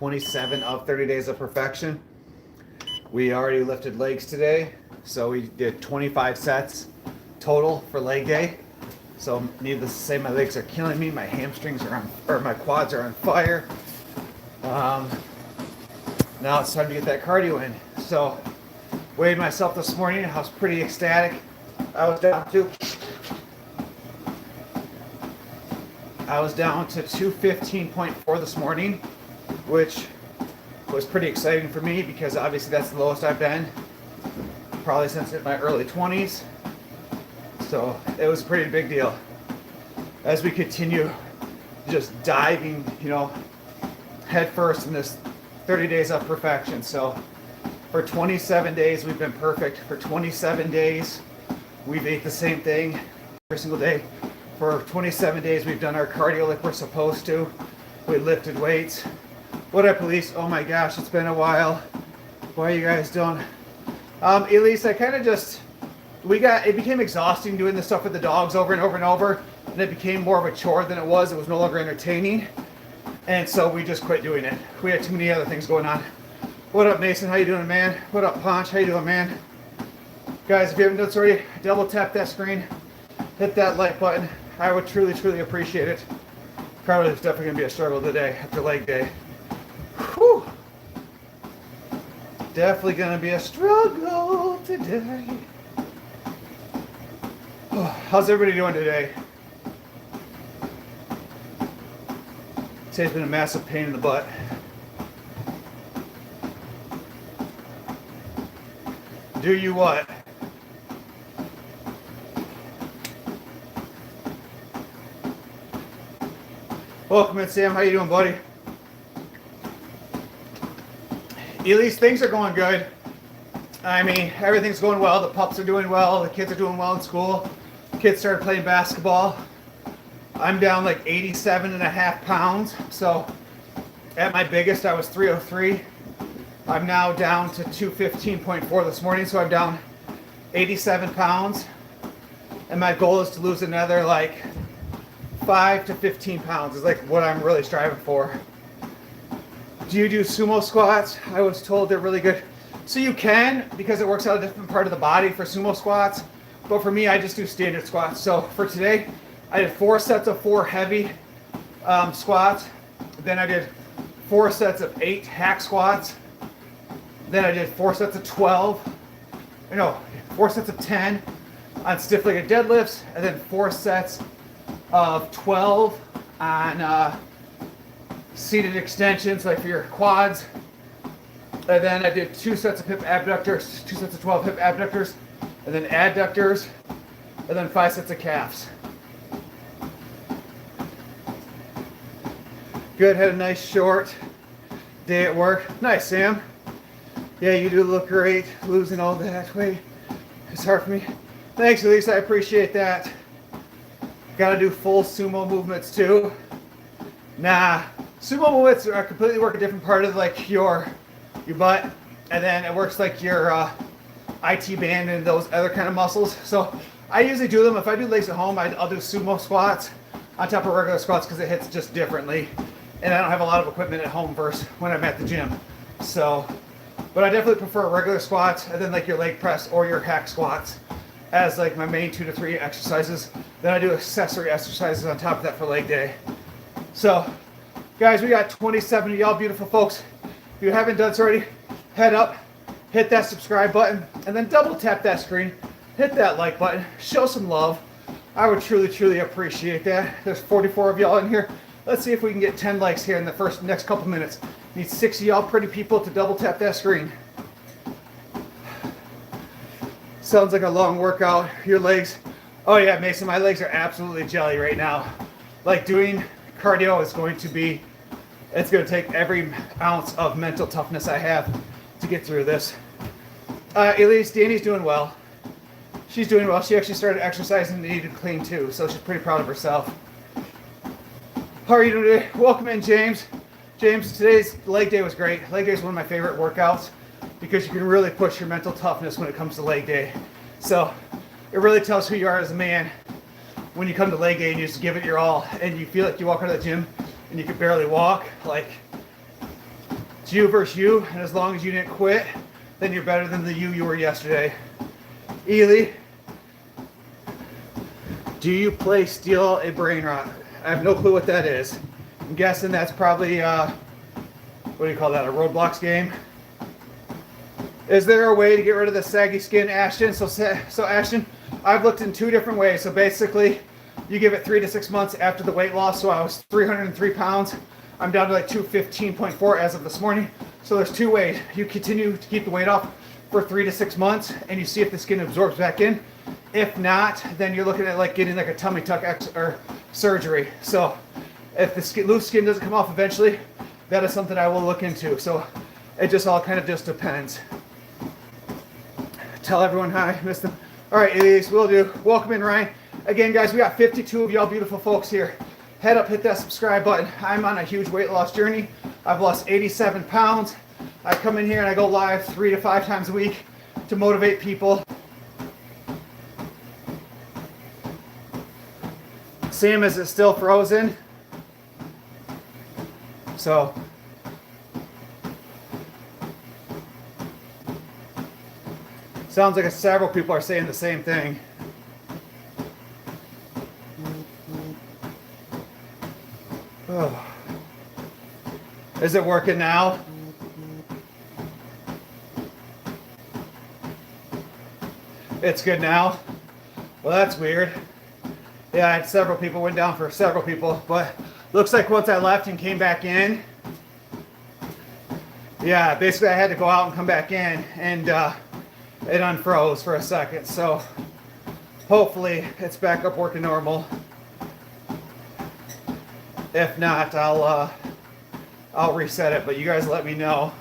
27 of 30 days of perfection. We already lifted legs today, so we did 25 sets total for leg day. So needless to say, my legs are killing me. My hamstrings are on, or my quads are on fire. Now it's time to get that cardio in. So weighed myself this morning. I was pretty ecstatic. I was down to 215.4 this morning, which was pretty exciting for me because obviously that's the lowest I've been probably since in my early 20s. So it was a pretty big deal. As we continue just diving, head first in this 30 days of perfection. So for 27 days we've been perfect. For 27 days we've ate the same thing every single day. For 27 days we've done our cardio like we're supposed to. We lifted weights. What up, Elise? Oh my gosh, it's been a while. Why are you guys doing? Elise, I kind of just, it became exhausting doing this stuff with the dogs over and over and over, and it became more of a chore than it was. It was no longer entertaining, and so we just quit doing it. We had too many other things going on. What up, Mason? How you doing, man? What up, Ponch? How you doing, man? Guys, if you haven't done so already, double tap that screen, hit that like button. I would truly, truly appreciate it. Cardio is definitely going to be a struggle today after leg day. Whew. Definitely gonna be a struggle today. Oh, how's everybody doing today? Today's been a massive pain in the butt. Do you what? Welcome in, Sam. How you doing, buddy? Elise, things are going good. I mean, everything's going well. The pups are doing well. The kids are doing well in school. Kids started playing basketball. I'm down like 87.5 pounds. So at my biggest, I was 303. I'm now down to 215.4 this morning. So I'm down 87 pounds. And my goal is to lose another like 5 to 15 pounds is like what I'm really striving for. Do you do sumo squats? I was told they're really good. So you can, because it works out a different part of the body for sumo squats. But for me, I just do standard squats. So for today, I did 4 sets of 4 heavy squats. Then I did 4 sets of 8 hack squats. Then I did 4 sets of 12. 4 sets of 10 on stiff legged deadlifts. And then 4 sets of 12 on seated extensions, like for your quads. And then I did 2 sets of hip abductors, 2 sets of 12 hip abductors, and then adductors, and then 5 sets of calves. Good, had a nice short day at work. Nice, Sam. Yeah, you do look great, losing all that weight. It's hard for me. Thanks, Elise, I appreciate that. Gotta do full sumo movements too. Nah. Sumo movements are completely work a different part of like your butt, and then it works like your IT band and those other kind of muscles. So I usually do them. If I do legs at home, I'll do sumo squats on top of regular squats because it hits just differently. And I don't have a lot of equipment at home versus when I'm at the gym. So, but I definitely prefer regular squats and then like your leg press or your hack squats as like my main 2 to 3 exercises. Then I do accessory exercises on top of that for leg day. So, guys, we got 27 of y'all beautiful folks. If you haven't done so already, head up, hit that subscribe button, and then double tap that screen. Hit that like button. Show some love. I would truly, truly appreciate that. There's 44 of y'all in here. Let's see if we can get 10 likes here in the next couple minutes. Need 6 of y'all pretty people to double tap that screen. Sounds like a long workout. Your legs. Oh yeah, Mason, my legs are absolutely jelly right now. Like doing cardio is going to be, it's going to take every ounce of mental toughness I have to get through this. Elise, Danny's doing well. She's doing well. She actually started exercising and eating clean too, so she's pretty proud of herself. How are you doing today? Welcome in, James. James, today's leg day was great. Leg day is one of my favorite workouts because you can really push your mental toughness when it comes to leg day. So it really tells who you are as a man when you come to leg day and you just give it your all and you feel like you walk out of the gym and you can barely walk. Like, It's you versus you, and as long as you didn't quit, then you're better than the you were yesterday. Ely, do you play Steal a Brain Rot? I have no clue what that is. I'm guessing that's probably, what do you call that, a Roblox game? Is there a way to get rid of the saggy skin, Ashton? So Ashton, I've looked in 2 different ways. So basically, you give it 3 to 6 months after the weight loss. So I was 303 pounds. I'm down to like 215.4 as of this morning. So there's 2 ways. You continue to keep the weight off for 3 to 6 months, and you see if the skin absorbs back in. If not, then you're looking at like getting like a tummy tuck or surgery. So if the loose skin doesn't come off eventually, that is something I will look into. So it just all kind of just depends. Tell everyone hi, miss them. All right, Elise, will do. Welcome in, Ryan. Again, guys, we got 52 of y'all beautiful folks here. Head up, hit that subscribe button. I'm on a huge weight loss journey. I've lost 87 pounds. I come in here and I go live 3 to 5 times a week to motivate people. Sam, is it still frozen? So, sounds like several people are saying the same thing. Oh. Is it working now? It's good now? Well, that's weird. Yeah, I had several people, went down for several people, but looks like once I left and came back in, yeah, basically I had to go out and come back in, and it unfroze for a second. So hopefully it's back up working normal. If not, I'll reset it, but you guys let me know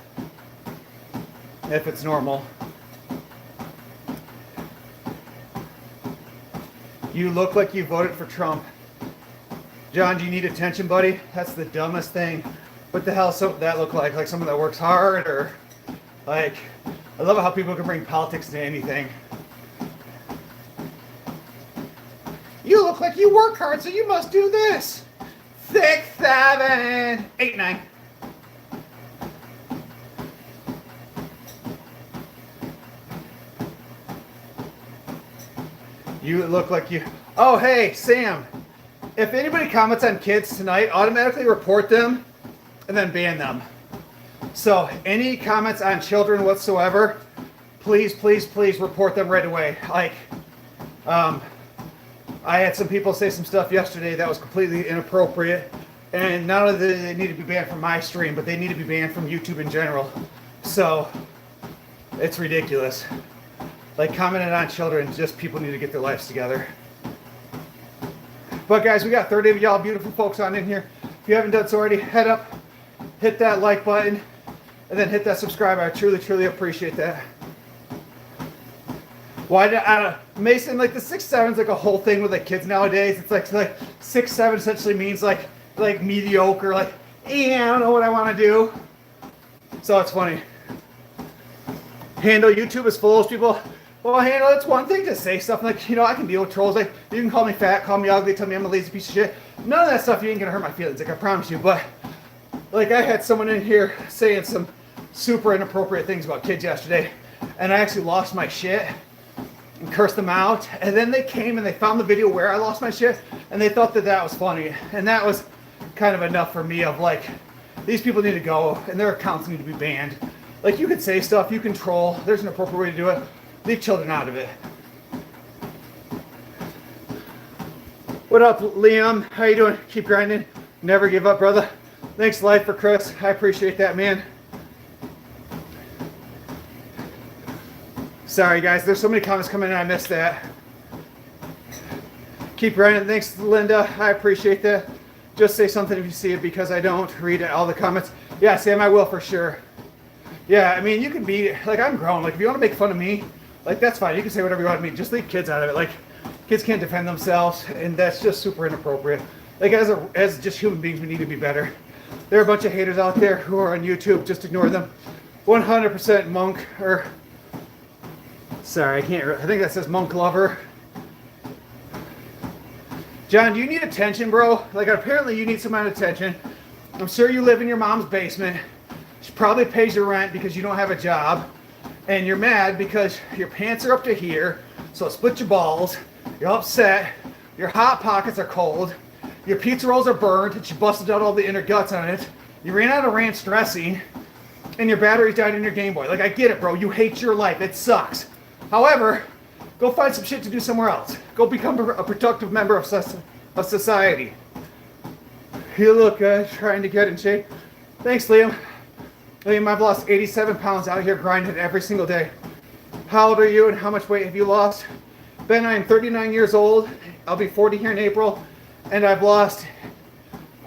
if it's normal. You look like you voted for Trump. John, do you need attention, buddy? That's the dumbest thing. What the hell does that look like? Like someone that works hard, or like, I love how people can bring politics to anything. You look like you work hard, so you must do this. 6, 7, 8, 9. You look like you... Oh, hey, Sam. If anybody comments on kids tonight, automatically report them and then ban them. So any comments on children whatsoever, please, please, please report them right away. Like, I had some people say some stuff yesterday that was completely inappropriate. And not only do they need to be banned from my stream, but they need to be banned from YouTube in general. So it's ridiculous. Like, commenting on children, just people need to get their lives together. But guys, we got 30 of y'all beautiful folks on in here. If you haven't done so already, head up, hit that like button, and then hit that subscribe. I truly, truly appreciate that. Why did Mason, like the 6'7" is like a whole thing with like kids nowadays. It's like 6'7" essentially means like mediocre, like, I don't know what I want to do. So it's funny. Handle YouTube is full of people. Well, Handle, it's one thing to say stuff like, I can deal with trolls. Like, you can call me fat, call me ugly, tell me I'm a lazy piece of shit. None of that stuff, you ain't gonna hurt my feelings, like, I promise you. But, like, I had someone in here saying some super inappropriate things about kids yesterday, and I actually lost my shit and cursed them out. And then they came and they found the video where I lost my shit, and they thought that was funny. And that was kind of enough for me of, like, these people need to go, and their accounts need to be banned. Like, you can say stuff, you can troll, there's an appropriate way to do it. Leave children out of it. What up, Liam? How you doing? Keep grinding. Never give up, brother. Thanks, Life, for Chris. I appreciate that, man. Sorry, guys. There's so many comments coming in, I missed that. Keep grinding. Thanks, Linda. I appreciate that. Just say something if you see it, because I don't read all the comments. Yeah, Sam, I will for sure. Yeah, I mean, you can be, like, I'm grown. Like, if you want to make fun of me, like, that's fine. You can say whatever you want to me. Just leave kids out of it. Like, kids can't defend themselves, and that's just super inappropriate. Like, as just human beings, we need to be better. There are a bunch of haters out there who are on YouTube. Just ignore them. 100% monk, or... Sorry, I can't... I think that says monk lover. John, do you need attention, bro? Like, apparently you need some amount of attention. I'm sure you live in your mom's basement. She probably pays your rent because you don't have a job. And you're mad because your pants are up to here, so split your balls. You're upset. Your Hot Pockets are cold. Your pizza rolls are burned and you busted out all the inner guts on it. You ran out of ranch dressing and your batteries died in your Game Boy. Like, I get it, bro. You hate your life. It sucks. However, go find some shit to do somewhere else. Go become a productive member of society. You look good, trying to get in shape. Thanks, Liam. Liam, I've lost 87 pounds out here grinding every single day. How old are you and how much weight have you lost? Ben, I am 39 years old. I'll be 40 here in April. And I've lost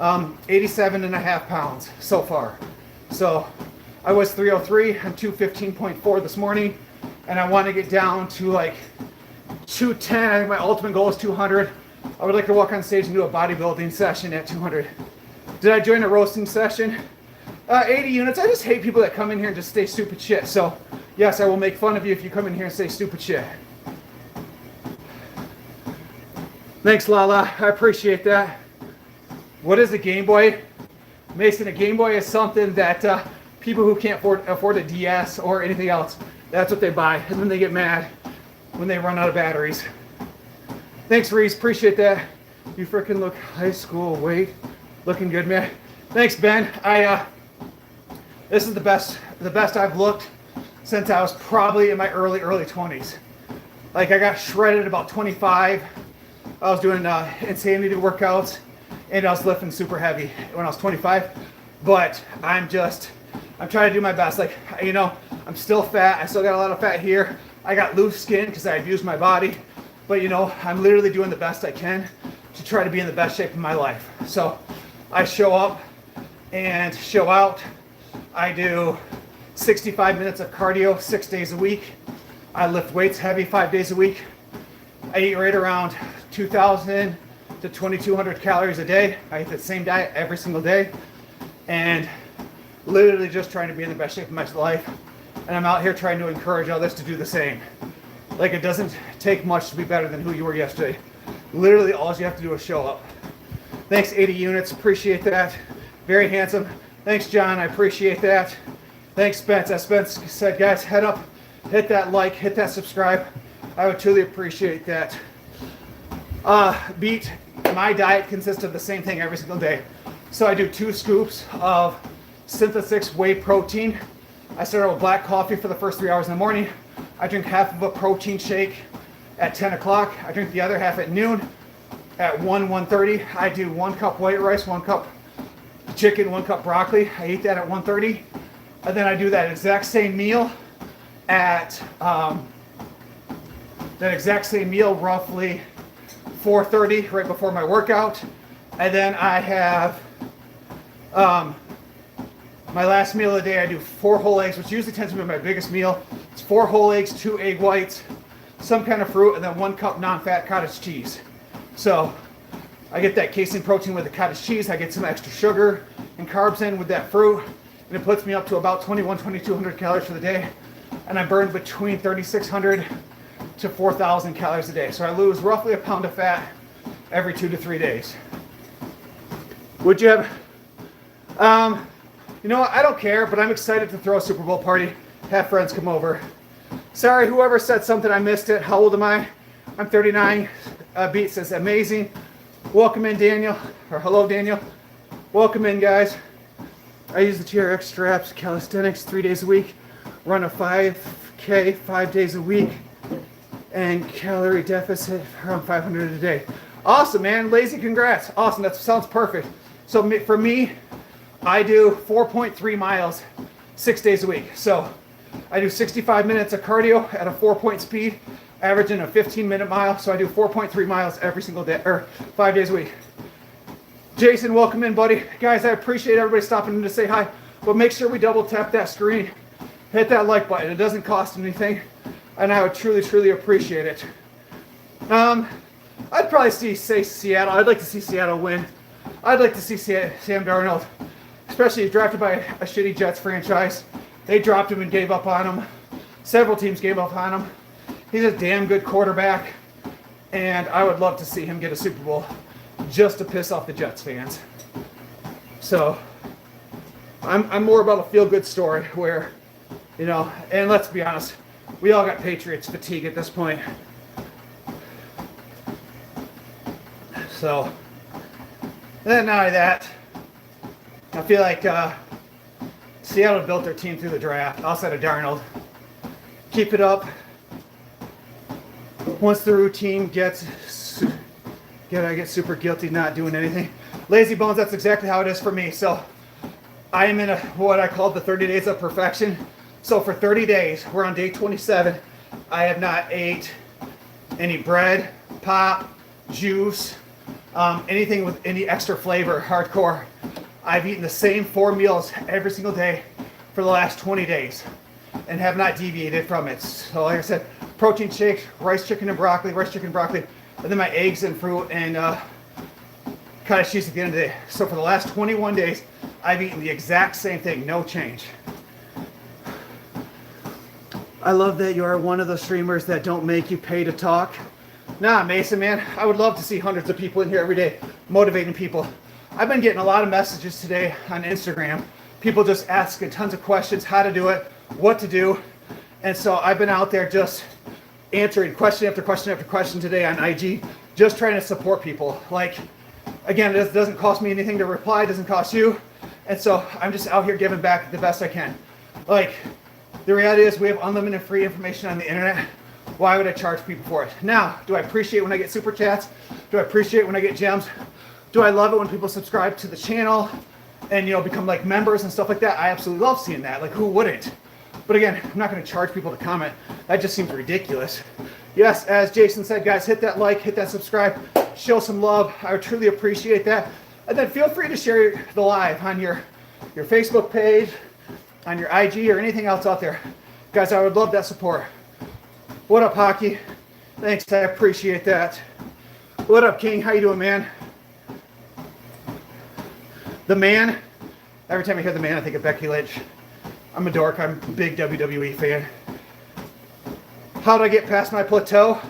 87 and a half pounds so far. So I was 303. I'm 215.4 this morning. And I want to get down to like 210. I think my ultimate goal is 200. I would like to walk on stage and do a bodybuilding session at 200. Did I join a roasting session? 80 units. I just hate people that come in here and just say stupid shit. So, yes, I will make fun of you if you come in here and say stupid shit. Thanks, Lala. I appreciate that. What is a Game Boy? Mason, a Game Boy is something that people who can't afford a DS or anything else, that's what they buy. And then they get mad when they run out of batteries. Thanks, Reese. Appreciate that. You freaking look high school weight. Looking good, man. Thanks, Ben. This is the best I've looked since I was probably in my early 20s. Like, I got shredded about 25. I was doing insanity workouts and I was lifting super heavy when I was 25. But I'm trying to do my best. Like, you know, I'm still fat. I still got a lot of fat here. I got loose skin because I abused my body. But, you know, I'm literally doing the best I can to try to be in the best shape of my life. So I show up and show out. I do 65 minutes of cardio 6 days a week. I lift weights heavy 5 days a week. I eat right around 2,000 to 2,200 calories a day. I eat the same diet every single day. And literally just trying to be in the best shape of my life. And I'm out here trying to encourage others to do the same. Like, it doesn't take much to be better than who you were yesterday. Literally all you have to do is show up. Thanks, 80 units. Appreciate that. Very handsome. Thanks, John. I appreciate that. Thanks, Spence. As Spence said, guys, head up, hit that like, hit that subscribe. I would truly appreciate that. Beat, my diet consists of the same thing every single day. So I do 2 scoops of Synthetix whey protein. I start with black coffee for the first 3 hours in the morning. I drink half of a protein shake at 10 o'clock. I drink the other half at noon. At 1:30, I do 1 cup white rice, 1 cup chicken, 1 cup broccoli. I eat that at 1:30. And then I do that exact same meal at roughly 4:30, right before my workout. And then I have my last meal of the day. I do 4 whole eggs, which usually tends to be my biggest meal. It's 4 whole eggs, 2 egg whites, some kind of fruit, and then 1 cup non-fat cottage cheese. So I get that casein protein with the cottage cheese. I get some extra sugar and carbs in with that fruit, and it puts me up to about 2,200 calories for the day. And I burn between 3,600 to 4,000 calories a day. So I lose roughly a pound of fat every 2 to 3 days. Would you have, you know what, I don't care, but I'm excited to throw a Super Bowl party, have friends come over. Sorry, whoever said something, I missed it. How old am I? I'm 39. Beat says amazing. Welcome in, Daniel, or hello, Daniel. Welcome in, guys. I use the TRX straps, calisthenics 3 days a week, run a 5K 5 days a week, and calorie deficit around 500 a day. Awesome, man. Lazy, congrats. Awesome. That sounds perfect. So for me, I do 4.3 miles 6 days a week. So I do 65 minutes of cardio at a 4-point speed, averaging a 15-minute mile. So I do 4.3 miles every single day, or 5 days a week. Jason, welcome in, buddy. Guys, I appreciate everybody stopping in to say hi, but make sure we double tap that screen. Hit that like button. It doesn't cost anything, and I would truly, truly appreciate it. I'd probably say Seattle. I'd like to see Seattle win. I'd like to see Sam Darnold, especially drafted by a shitty Jets franchise. They dropped him and gave up on him. Several teams gave up on him. He's a damn good quarterback, and I would love to see him get a Super Bowl just to piss off the Jets fans. So, I'm more about a feel-good story where, you know, and let's be honest, we all got Patriots fatigue at this point. So, and not only that, I feel like Seattle built their team through the draft outside of Darnold. Keep it up. Once the routine gets, I get super guilty not doing anything. Lazy bones, that's exactly how it is for me. So I am in what I call the 30 days of perfection. So for 30 days, we're on day 27. I have not ate any bread, pop, juice, anything with any extra flavor, hardcore. I've eaten the same 4 meals every single day for the last 20 days and have not deviated from it. So like I said, protein shakes, rice, chicken, and broccoli, and then my eggs and fruit and cottage cheese at the end of the day. So for the last 21 days, I've eaten the exact same thing, no change. I love that you are one of the streamers that don't make you pay to talk. Nah, Mason, man, I would love to see hundreds of people in here every day motivating people. I've been getting a lot of messages today on Instagram. People just asking tons of questions, how to do it, what to do. And so I've been out there just answering question after question after question today on IG, just trying to support people. Like, again, it doesn't cost me anything to reply, it doesn't cost you. And so I'm just out here giving back the best I can. Like, the reality is we have unlimited free information on the internet. Why would I charge people for it? Now, do I appreciate when I get super chats? Do I appreciate when I get gems? Do I love it when people subscribe to the channel and, you know, become like members and stuff like that? I absolutely love seeing that. Like, who wouldn't? But again, I'm not going to charge people to comment. That just seems ridiculous. Yes, as Jason said, guys, hit that like, hit that subscribe, show some love. I would truly appreciate that. And then feel free to share the live on your Facebook page, on your IG, or anything else out there. Guys, I would love that support. What up, Hockey? Thanks, I appreciate that. What up, King? How you doing, man? The Man. Every time I hear The Man, I think of Becky Lynch. I'm a dork. I'm a big WWE fan. How do I get past my plateau?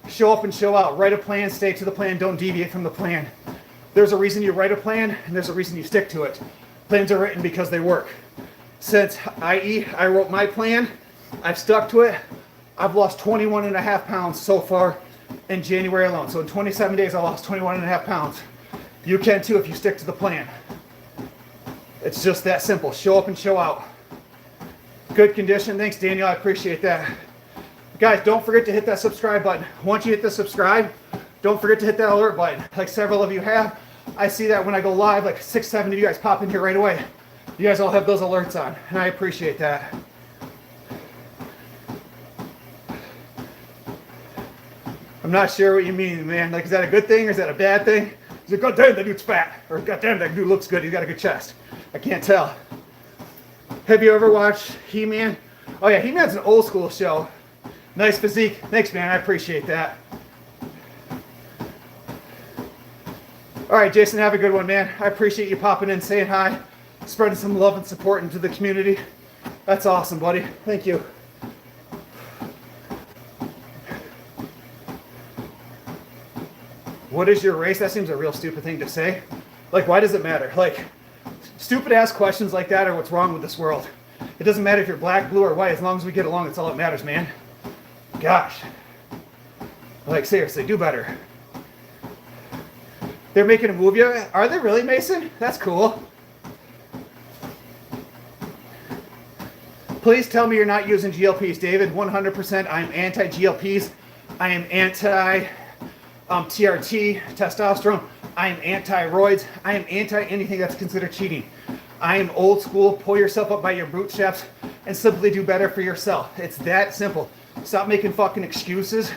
Show up and show out. Write a plan, stay to the plan, don't deviate from the plan. There's a reason you write a plan, and there's a reason you stick to it. Plans are written because they work. Since I wrote my plan, I've stuck to it. I've lost 21.5 pounds so far in January alone. So in 27 days, I lost 21.5 pounds. You can too if you stick to the plan. It's just that simple. Show up and show out. Good condition. Thanks, Daniel. I appreciate that. Guys, don't forget to hit that subscribe button. Once you hit the subscribe, don't forget to hit that alert button. Like several of you have. I see that when I go live, like 6, 7 of you guys pop in here right away. You guys all have those alerts on, and I appreciate that. I'm not sure what you mean, man. Like, is that a good thing or is that a bad thing? Is it, God damn, that dude's fat? Or, God damn, that dude looks good. He's got a good chest. I can't tell. Have you ever watched He-Man? Oh, yeah, He-Man's an old school show. Nice physique. Thanks, man. I appreciate that. All right, Jason, have a good one, man. I appreciate you popping in, saying hi, spreading some love and support into the community. That's awesome, buddy. Thank you. What is your race? That seems a real stupid thing to say. Like, why does it matter? Like, stupid ass questions like that are what's wrong with this world. It doesn't matter if you're black, blue, or white. As long as we get along, that's all that matters, man. Gosh. Like, seriously, do better. They're making a movie. Are they really, Mason? That's cool. Please tell me you're not using GLPs, David. 100%. I'm anti-GLPs. I am anti TRT, testosterone. I am anti-roids. I am anti-anything that's considered cheating. I am old school. Pull yourself up by your bootstraps and simply do better for yourself. It's that simple. Stop making fucking excuses.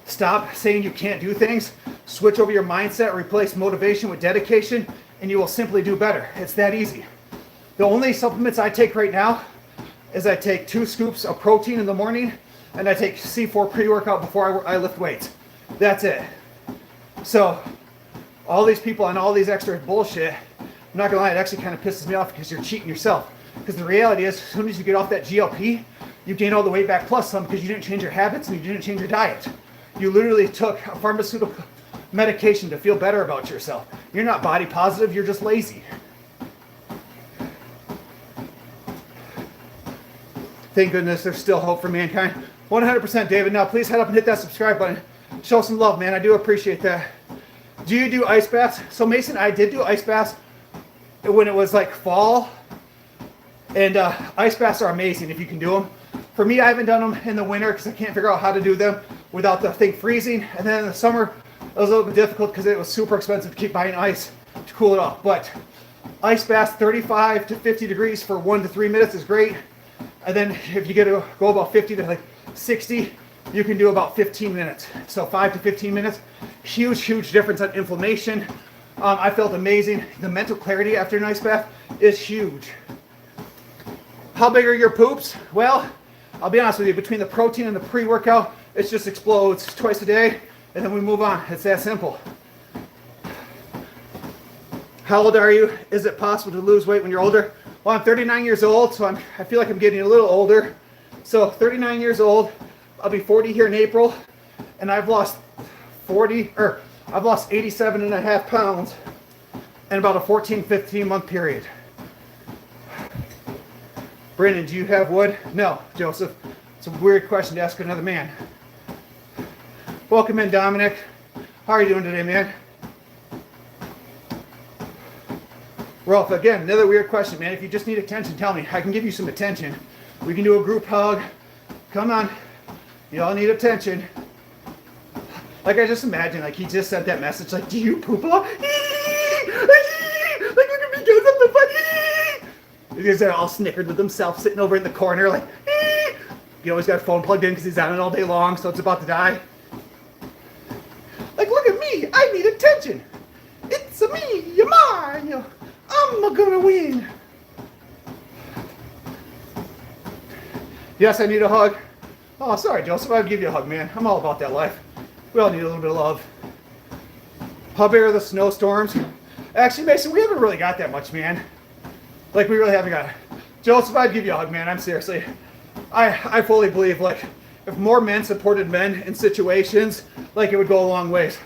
Stop saying you can't do things. Switch over your mindset, replace motivation with dedication, and you will simply do better. It's that easy. The only supplements I take right now is I take 2 scoops of protein in the morning, and I take C4 pre-workout before I lift weights. That's it. So, all these people on all these extra bullshit, I'm not gonna lie, it actually kind of pisses me off because you're cheating yourself. Because the reality is, as soon as you get off that GLP, you gain all the weight back plus some because you didn't change your habits and you didn't change your diet. You literally took a pharmaceutical medication to feel better about yourself. You're not body positive, you're just lazy. thank goodness there's still hope for mankind. 100%, David. Now, please head up and hit that subscribe button. Show some love, man. I do appreciate that. Do you do ice baths? So, Mason, I did do ice baths when it was like fall. And ice baths are amazing if you can do them. For me, I haven't done them in the winter because I can't figure out how to do them without the thing freezing. And then in the summer, it was a little bit difficult because it was super expensive to keep buying ice to cool it off. But ice baths, 35 to 50 degrees for 1 to 3 minutes is great. And then if you get to go about 50 to like 60, you can do about 15 minutes. So 5 to 15 minutes, huge, huge difference on inflammation. I felt amazing. The mental clarity after an ice bath is huge. How big are your poops? Well, I'll be honest with you, between the protein and the pre-workout, it just explodes twice a day, and then we move on. It's that simple. How old are you? Is it possible to lose weight when you're older? Well, I'm 39 years old, so I feel like I'm getting a little older. So 39 years old, I'll be 40 here in April, and I've lost 87 and a half pounds in about a 14, 15 month period. Brandon, do you have wood? No, Joseph. It's a weird question to ask another man. Welcome in, Dominic. How are you doing today, man? Rolf, again, another weird question, man. If you just need attention, tell me. I can give you some attention. We can do a group hug. Come on. You all need attention. Like, I just imagine, like, he just sent that message, like, do you poop a lot? Like, look at me, guys, I'm the funny. These are all snickered with himself, sitting over in the corner, like, you always got a phone plugged in because he's on it all day long, so it's about to die. Like, look at me, I need attention. It's a me, you're mine. I'm gonna win. Yes, I need a hug. Oh, sorry, Joseph, I'll give you a hug, man. I'm all about that life. We all need a little bit of love. How big are the snowstorms? Actually, Mason, we haven't really got that much, man. Like, we really haven't got it. Joseph, I'd give you a hug, man. I'm seriously. I fully believe, like, if more men supported men in situations, like, it would go a long ways.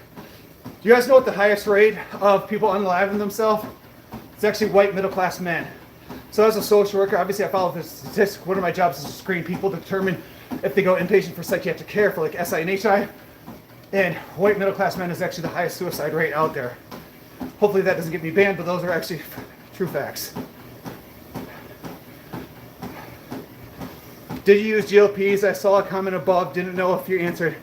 Do you guys know what the highest rate of people unaliving themselves? It's actually white middle-class men. So as a social worker, obviously I follow the statistics. One of my jobs is to screen people to determine if they go inpatient for psychiatric care for like SI and HI. And white middle-class men is actually the highest suicide rate out there. Hopefully that doesn't get me banned, but those are actually true facts. Did you use GLPs? I saw a comment above. Didn't know if you answered.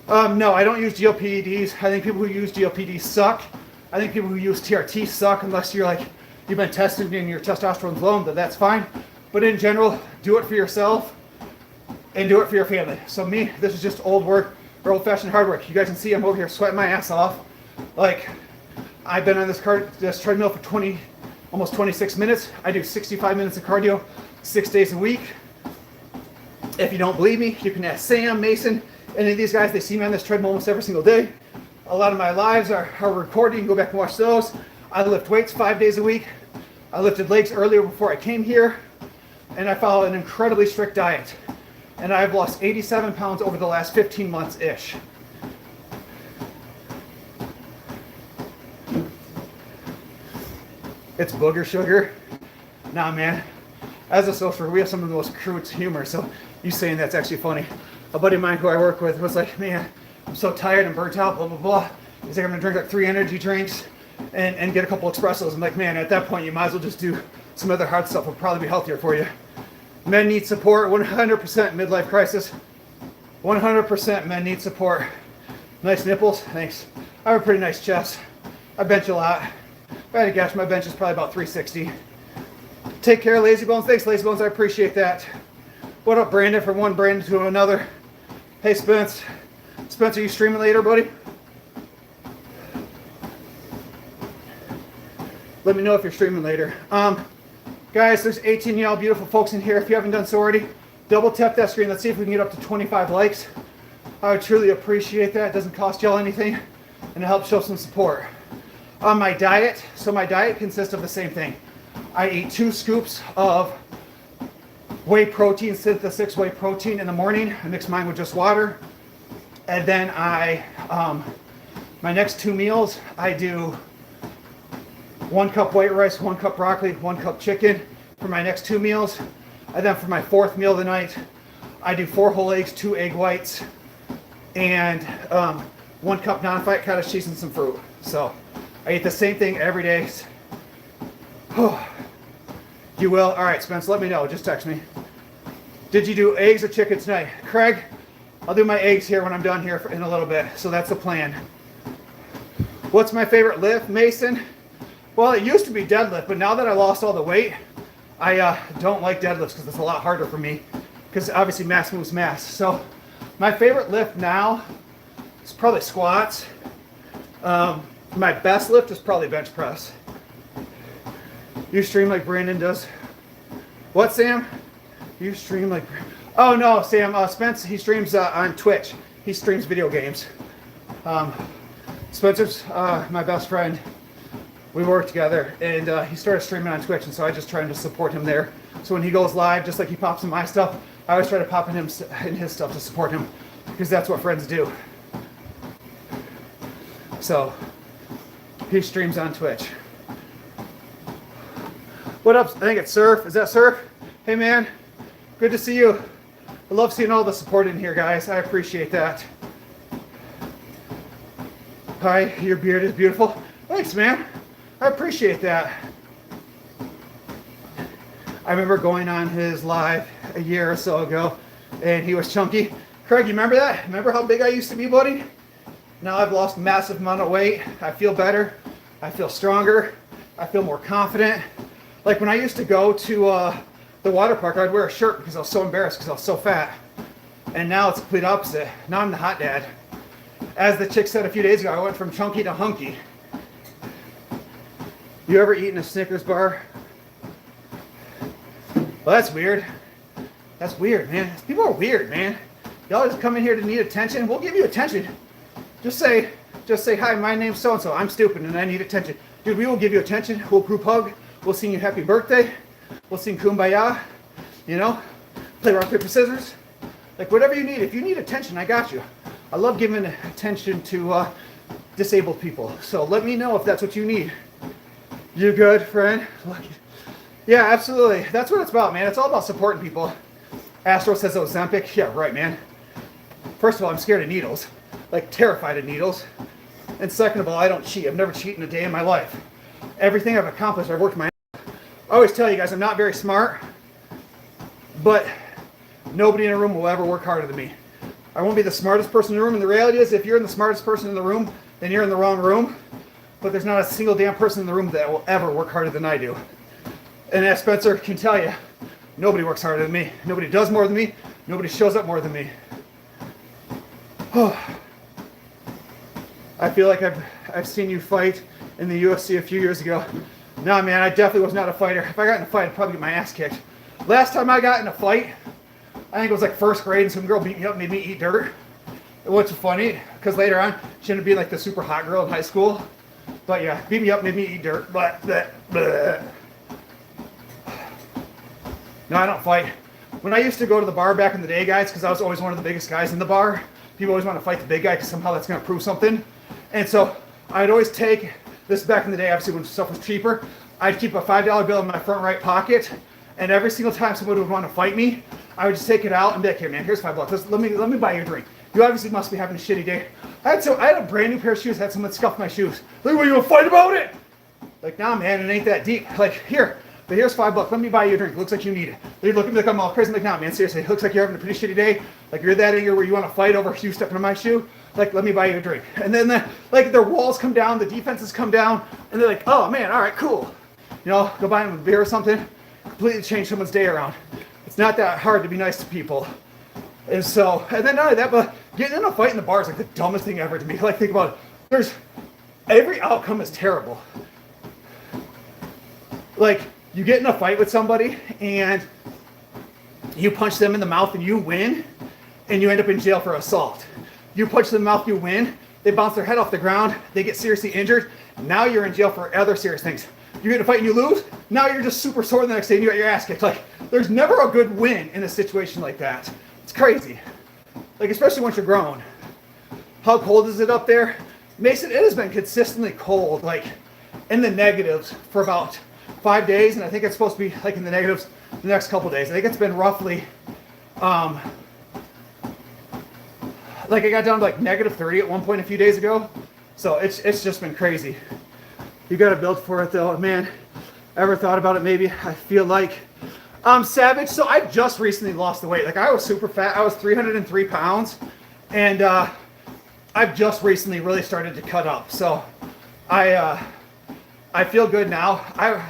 No, I don't use GLP-EDs. I think people who use GLP-EDs suck. I think people who use TRT suck unless you're like, you've been tested and your testosterone's low, then that's fine. But in general, do it for yourself and do it for your family. So me, this is just old work or old-fashioned hard work. You guys can see I'm over here sweating my ass off. Like, I've been on this treadmill for almost 26 minutes. I do 65 minutes of cardio 6 days a week. If you don't believe me, you can ask Sam, Mason, any of these guys. They see me on this treadmill almost every single day. A lot of my lives are recorded. You can go back and watch those. I lift weights 5 days a week. I lifted legs earlier before I came here. And I follow an incredibly strict diet. And I've lost 87 pounds over the last 15 months-ish. It's booger sugar. Nah, man. As a social worker, we have some of the most crude humor, so you saying that's actually funny. A buddy of mine who I work with was like, man, I'm so tired and burnt out, blah, blah, blah. He's like, I'm gonna drink like 3 energy drinks and get a couple espressos. I'm like, man, at that point, you might as well just do some other hard stuff. It'll probably be healthier for you. Men need support, 100% midlife crisis. 100% men need support. Nice nipples, thanks. I have a pretty nice chest. I bench a lot. If I had to guess, my bench is probably about 360. Take care, Lazy Bones. Thanks, Lazy Bones. I appreciate that. What up, Brandon? From one Brandon to another. Hey, Spence. Spence, are you streaming later, buddy? Let me know if you're streaming later. Guys, there's 18 of y'all beautiful folks in here. If you haven't done so already, double tap that screen. Let's see if we can get up to 25 likes. I would truly appreciate that. It doesn't cost y'all anything, and it helps show some support. On my diet, so my diet consists of the same thing. I eat 2 scoops of whey protein, Synthesis whey protein in the morning. I mix mine with just water. And then my next 2 meals, I do 1 cup white rice, 1 cup broccoli, 1 cup chicken for my next 2 meals. And then for my fourth meal of the night, I do 4 whole eggs, 2 egg whites, and 1 cup non-fat cottage cheese and some fruit. So I eat the same thing every day. You will? All right, Spence, let me know. Just text me. Did you do eggs or chicken tonight? Craig, I'll do my eggs here when I'm done here in a little bit. So that's the plan. What's my favorite lift, Mason? Well, it used to be deadlift, but now that I lost all the weight, I don't like deadlifts because it's a lot harder for me. Because obviously mass moves mass. So my favorite lift now is probably squats. My best lift is probably bench press. You stream like Brandon does. What, Sam? You stream like... Oh, no, Sam. Spence, he streams on Twitch. He streams video games. Spencer's my best friend. We work together, and he started streaming on Twitch, and so I just try to support him there. So when he goes live, just like he pops in my stuff, I always try to pop in his stuff to support him, because that's what friends do. So he streams on Twitch. What up? I think it's Surf. Is that Surf? Hey, man. Good to see you. I love seeing all the support in here, guys. I appreciate that. Hi, your beard is beautiful. Thanks, man. I appreciate that. I remember going on his live a year or so ago, and he was chunky. Craig, you remember that? Remember how big I used to be, buddy? Now I've lost a massive amount of weight. I feel better. I feel stronger. I feel more confident. Like when I used to go to the water park, I'd wear a shirt because I was so embarrassed because I was so fat. And now it's the complete opposite. Now I'm the hot dad. As the chick said a few days ago, I went from chunky to hunky. You ever eaten a Snickers bar? Well, that's weird. That's weird, man. People are weird, man. Y'all just come in here to need attention. We'll give you attention. Just say, hi, my name's so-and-so. I'm stupid and I need attention. Dude, we will give you attention. We'll group hug. We'll sing you happy birthday. We'll sing Kumbaya. You know? Play rock, paper, scissors. Like, whatever you need. If you need attention, I got you. I love giving attention to disabled people. So let me know if that's what you need. You good, friend? Yeah, absolutely. That's what it's about, man. It's all about supporting people. Astro says Ozempic. Yeah, right, man. First of all, I'm scared of needles. Like, terrified of needles. And second of all, I don't cheat. I've never cheated in a day in my life. Everything I've accomplished, I've worked my... I always tell you guys, I'm not very smart, but nobody in a room will ever work harder than me. I won't be the smartest person in the room, and the reality is, if you're the smartest person in the room, then you're in the wrong room. But there's not a single damn person in the room that will ever work harder than I do. And as Spencer can tell you, nobody works harder than me. Nobody does more than me. Nobody shows up more than me. I feel like I've seen you fight in the UFC a few years ago. No, man, I definitely was not a fighter. If I got in a fight, I'd probably get my ass kicked. Last time I got in a fight, I think it was like first grade, and some girl beat me up and made me eat dirt. What's funny, because later on, she ended up being like the super hot girl in high school. But yeah, beat me up, made me eat dirt. Blah, blah, blah. No, I don't fight. When I used to go to the bar back in the day, guys, because I was always one of the biggest guys in the bar, people always want to fight the big guy because somehow that's going to prove something. And so I'd always take, this back in the day, obviously when stuff was cheaper, I'd keep a $5 bill in my front right pocket, and every single time someone would want to fight me, I would just take it out and be like, here, man, here's $5. Let me buy you a drink. You obviously must be having a shitty day. I had a brand new pair of shoes, had someone scuff my shoes. Like, what, you want to fight about it? Like, nah, man, it ain't that deep. Like, here, but here's $5. Let me buy you a drink. Looks like you need it. They look at me like I'm all crazy. I'm like, nah, man, seriously, it looks like you're having a pretty shitty day. Like, you're that angry where you want to fight over you stepping in my shoe. Like, let me buy you a drink. And then, their walls come down, the defenses come down, and they're like, oh, man, all right, cool. You know, go buy them a beer or something. Completely change someone's day around. It's not that hard to be nice to people. And then not only that, but getting in a fight in the bar is like the dumbest thing ever to me. Like, think about it. Every outcome is terrible. Like, you get in a fight with somebody and you punch them in the mouth and you win, and you end up in jail for assault. You punch them in the mouth, you win, they bounce their head off the ground, they get seriously injured, now you're in jail for other serious things. You get in a fight and you lose, now you're just super sore the next day and you got your ass kicked. Like, there's never a good win in a situation like that. It's crazy. Like, especially once you're grown. How cold is it up there? Mason, it has been consistently cold, like, in the negatives for about 5 days, and I think it's supposed to be like in the negatives the next couple days. I think it's been roughly, like I got down to like -30 at one point a few days ago. So it's just been crazy. You got to build for it though, man. Ever thought about it? Maybe. I feel like Savage. So I just recently lost the weight. Like I was super fat. I was 303 pounds, and I've just recently really started to cut up. So I feel good now. I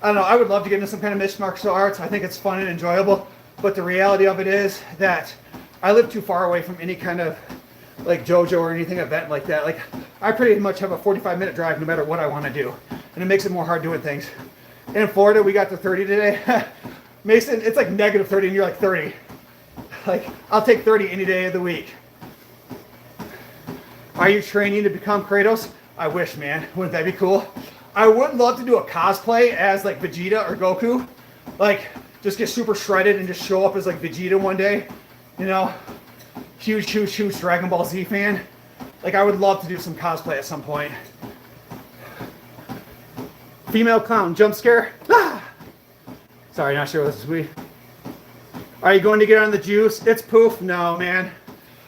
don't know. I would love to get into some kind of mixed martial arts. I think it's fun and enjoyable. But the reality of it is that I live too far away from any kind of like JoJo or anything event like that. Like I pretty much have a 45-minute drive no matter what I want to do, and it makes it more hard doing things. In Florida, we got to 30 today. Mason, it's like -30 and you're like 30. Like I'll take 30 any day of the week. Are you training to become Kratos? I wish, man. Wouldn't that be cool? I would love to do a cosplay as like Vegeta or Goku. Like just get super shredded and just show up as like Vegeta one day. You know, huge Dragon Ball Z fan. Like I would love to do some cosplay at some point. Female clown jump scare. Ah! Sorry, not sure what this is. Are you going to get on the juice? It's poof. No, man.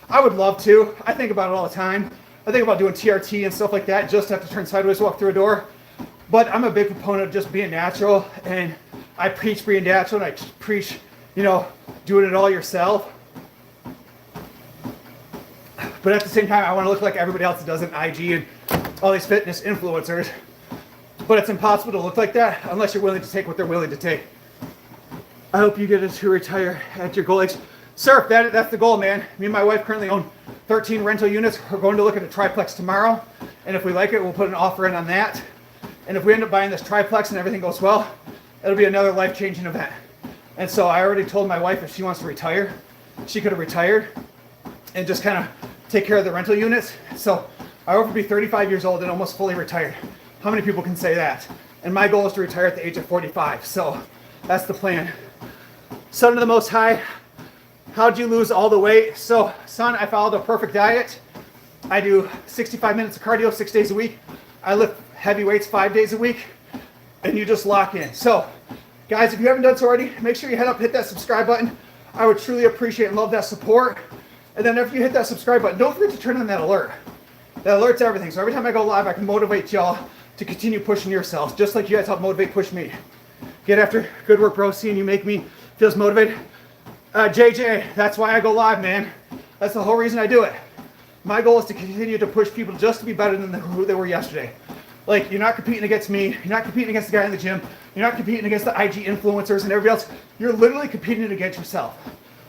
I would love to. I think about it all the time. I think about doing TRT and stuff like that. Just have to turn sideways, walk through a door. But I'm a big proponent of just being natural, and I preach being natural, and I preach, you know, doing it all yourself. But at the same time, I want to look like everybody else that does in IG and all these fitness influencers. But it's impossible to look like that unless you're willing to take what they're willing to take. I hope you get to retire at your goal age. Surf, that's the goal, man. Me and my wife currently own 13 rental units. We're going to look at a triplex tomorrow. And if we like it, we'll put an offer in on that. And if we end up buying this triplex and everything goes well, it'll be another life-changing event. And so I already told my wife if she wants to retire, she could have retired and just kind of take care of the rental units. So I hope to be 35 years old and almost fully retired. How many people can say that? And my goal is to retire at the age of 45. So that's the plan. Son of the Most High, how'd you lose all the weight? So, son, I followed a perfect diet. I do 65 minutes of cardio 6 days a week. I lift heavy weights 5 days a week. And you just lock in. So, guys, if you haven't done so already, make sure you head up, hit that subscribe button. I would truly appreciate and love that support. And then after you hit that subscribe button, don't forget to turn on that alert. That alert's everything. So every time I go live, I can motivate y'all to continue pushing yourselves, just like you guys help motivate, push me. Get after. Good work, bro. Seeing you make me feels motivated. JJ, that's why I go live, man. That's the whole reason I do it. My goal is to continue to push people just to be better than who they were yesterday. Like, you're not competing against me. You're not competing against the guy in the gym. You're not competing against the IG influencers and everybody else. You're literally competing against yourself.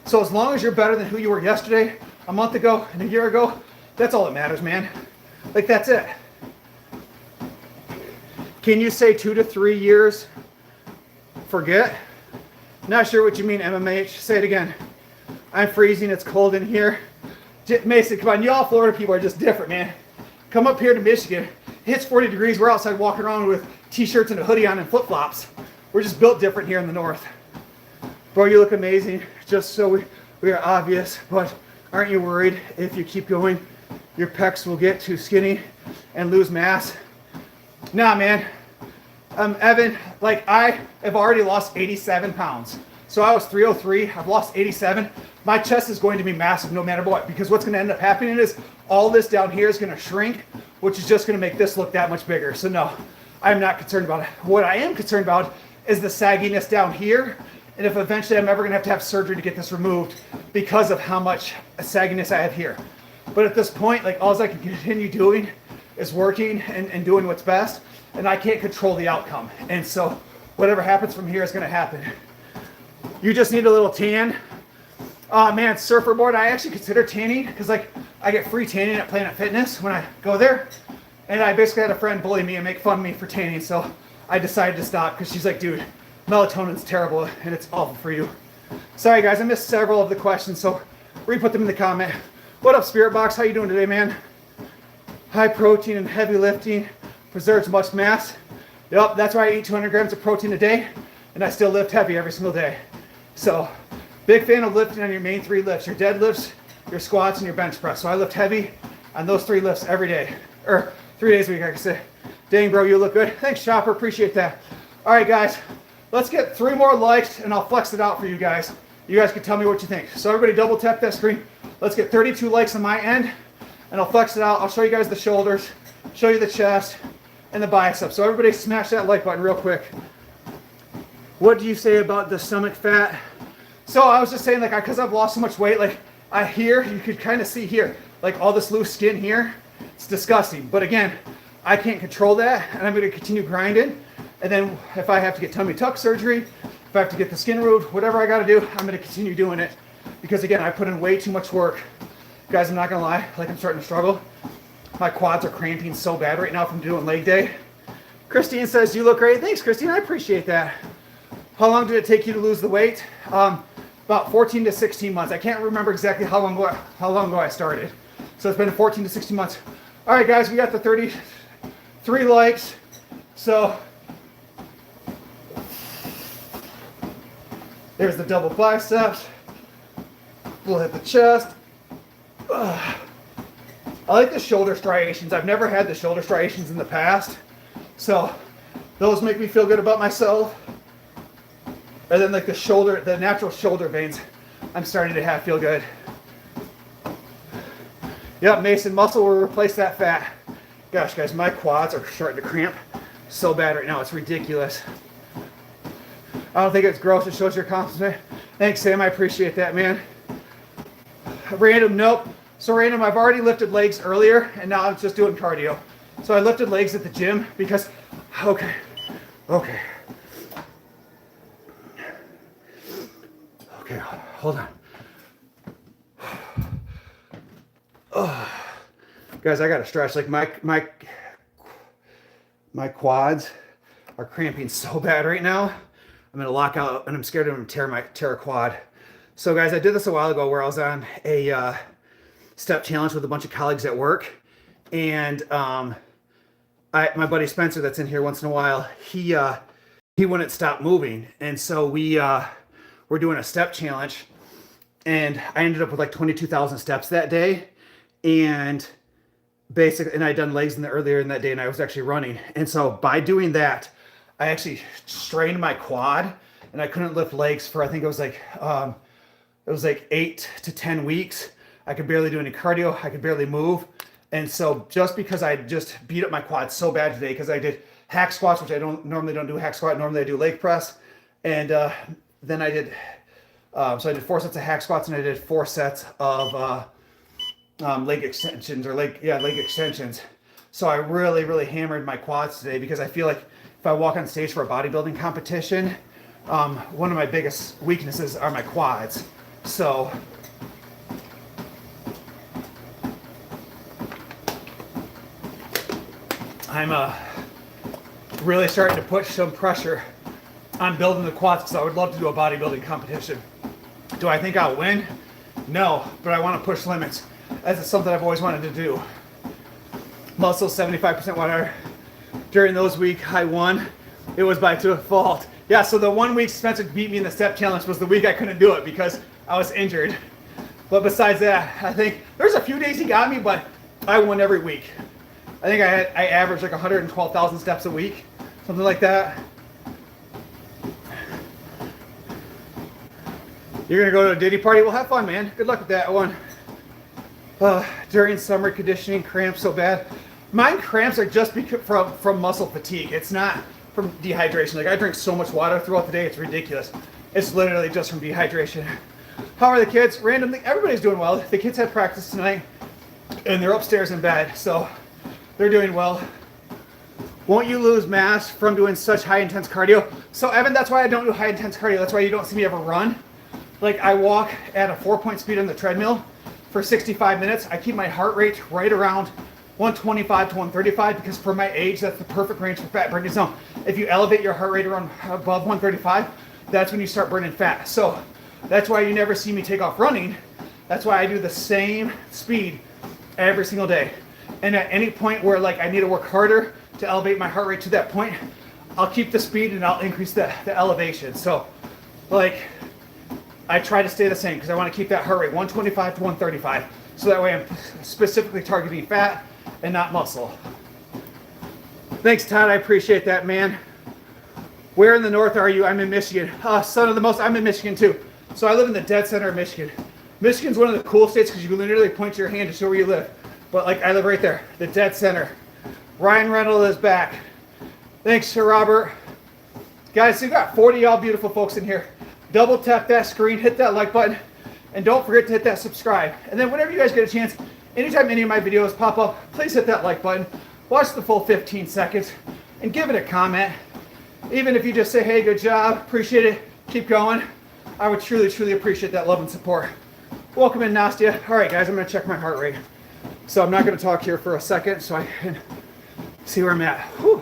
So as long as you're better than who you were yesterday, a month ago, and a year ago, that's all that matters, man. Like, that's it. Can you say 2 to 3 years? Forget? Not sure what you mean, MMH. Say it again. I'm freezing. It's cold in here. Mason, come on. Y'all Florida people are just different, man. Come up here to Michigan. It hits 40 degrees. We're outside walking around with t-shirts and a hoodie on and flip-flops. We're just built different here in the north. Bro, you look amazing. Just so we are obvious. But aren't you worried if you keep going, your pecs will get too skinny and lose mass? Nah, man. Evan, like I have already lost 87 pounds. So I was 303, I've lost 87. My chest is going to be massive no matter what, because what's going to end up happening is all this down here is going to shrink, which is just going to make this look that much bigger. So no, I'm not concerned about it. What I am concerned about is the sagginess down here, and if eventually I'm ever going to have surgery to get this removed because of how much sagginess I have here. But at this point, like all I can continue doing is working and doing what's best. And I can't control the outcome. And so whatever happens from here is going to happen. You just need a little tan. Man, surfer board, I actually consider tanning because like I get free tanning at Planet Fitness when I go there. And I basically had a friend bully me and make fun of me for tanning. So I decided to stop because she's like, dude, melatonin's terrible and it's awful for you. Sorry guys, I missed several of the questions. So re-put them in the comment. What up, Spirit Box? How you doing today, man? High protein and heavy lifting preserves much mass. Yep, that's why I eat 200 grams of protein a day, and I still lift heavy every single day. So, big fan of lifting on your main 3 lifts, your deadlifts, your squats, and your bench press. So I lift heavy on those 3 lifts every day, or 3 days a week, like I said. Dang, bro, you look good. Thanks, Chopper, appreciate that. All right, guys, let's get 3 more likes and I'll flex it out for you guys. You guys can tell me what you think. So everybody double tap that screen. Let's get 32 likes on my end and I'll flex it out. I'll show you guys the shoulders, show you the chest and the biceps. So everybody smash that like button real quick. What do you say about the stomach fat? So I was just saying, like, because I've lost so much weight, like you could kind of see here, like all this loose skin here. It's disgusting. But again, I can't control that and I'm going to continue grinding. And then if I have to get tummy tuck surgery, if I have to get the skin removed, whatever I got to do, I'm going to continue doing it. Because again, I put in way too much work. Guys, I'm not going to lie, like I'm starting to struggle. My quads are cramping so bad right now from doing leg day. Christine says, you look great. Thanks, Christine. I appreciate that. How long did it take you to lose the weight? About 14 to 16 months. I can't remember exactly how long ago I started. So it's been 14 to 16 months. All right, guys, we got the 33 likes. So there's the double biceps. We'll hit the chest. I like the shoulder striations. I've never had the shoulder striations in the past. So those make me feel good about myself. And then like the natural shoulder veins, I'm starting to feel good. Yep, Mason, muscle will replace that fat. Gosh, guys, my quads are starting to cramp so bad right now. It's ridiculous. I don't think it's gross. It shows your confidence. Thanks, Sam. I appreciate that, man. Random, nope. So random, I've already lifted legs earlier, and now I'm just doing cardio. So I lifted legs at the gym because, okay. Okay, hold on. Oh. Guys, I gotta stretch. Like my quads are cramping so bad right now. I'm gonna lock out, and I'm scared of them tear a quad. So guys, I did this a while ago where I was on a step challenge with a bunch of colleagues at work, and my buddy Spencer, that's in here once in a while, he wouldn't stop moving, and so we're doing a step challenge, and I ended up with like 22,000 steps that day, and I'd done legs earlier in that day, and I was actually running, and so by doing that, I actually strained my quad, and I couldn't lift legs for, I think it was like 8 to 10 weeks. I could barely do any cardio. I could barely move. And so just because I just beat up my quad so bad today, because I did hack squats, which I normally don't do hack squat. Normally I do leg press. And then I did, so I did 4 sets of hack squats, and I did 4 sets of leg extensions leg extensions. So I really, really hammered my quads today, because I feel like if I walk on stage for a bodybuilding competition, one of my biggest weaknesses are my quads. So I'm really starting to put some pressure on building the quads, because I would love to do a bodybuilding competition. Do I think I'll win? No, but I want to push limits. That's something I've always wanted to do. Muscle 75% water. During those weeks I won. It was by default. Yeah, so the 1 week Spencer beat me in the step challenge was the week I couldn't do it because I was injured. But besides that, I think there's a few days he got me, but I won every week. I think I averaged like 112,000 steps a week, something like that. You're gonna go to a Diddy party? Well, have fun, man. Good luck with that one. During summer conditioning, cramps so bad. Mine cramps are just from muscle fatigue. It's not from dehydration. Like, I drink so much water throughout the day, it's ridiculous. It's literally just from dehydration. How are the kids? Randomly, everybody's doing well. The kids had practice tonight, and they're upstairs in bed, so they're doing well. Won't you lose mass from doing such high intense cardio? So Evan, that's why I don't do high intense cardio. That's why you don't see me ever run. Like, I walk at a 4-point speed on the treadmill for 65 minutes. I keep my heart rate right around 125 to 135, because for my age, that's the perfect range for fat burning zone. If you elevate your heart rate around above 135, that's when you start burning fat. So that's why you never see me take off running. That's why I do the same speed every single day. And at any point where, like, I need to work harder to elevate my heart rate to that point, I'll keep the speed and I'll increase the elevation. So, like, I try to stay the same because I want to keep that heart rate 125 to 135. So that way I'm specifically targeting fat and not muscle. Thanks, Todd. I appreciate that, man. Where in the north are you? I'm in Michigan. Son of the most, I'm in Michigan too. So I live in the dead center of Michigan. Michigan's one of the cool states because you can literally point your hand to show where you live. But like I live right there, the dead center. Ryan Reynolds is back. Thanks to Robert. Guys, so you got 40 y'all beautiful folks in here. Double tap that screen, hit that like button, and don't forget to hit that subscribe. And then whenever you guys get a chance, anytime any of my videos pop up, please hit that like button. Watch the full 15 seconds and give it a comment. Even if you just say, hey, good job, appreciate it, keep going. I would truly, truly appreciate that love and support. Welcome in, Nastia. All right, guys, I'm gonna check my heart rate. So I'm not gonna talk here for a second so I can see where I'm at. Whew.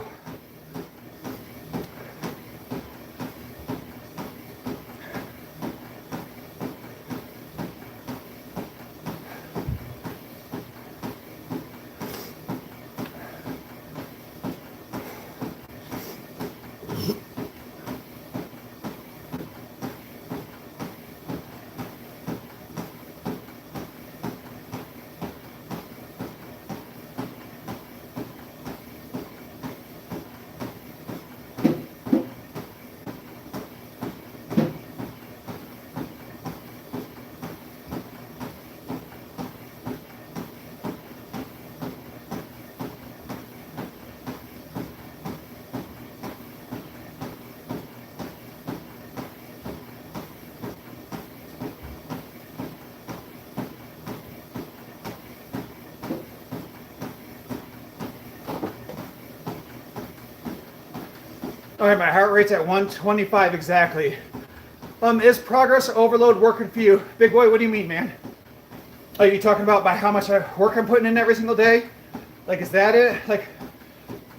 All right, my heart rate's at 125 exactly. Is progress overload working for you? Big boy, what do you mean, man? Are you talking about by how much work I'm putting in every single day? Like, is that it? Like,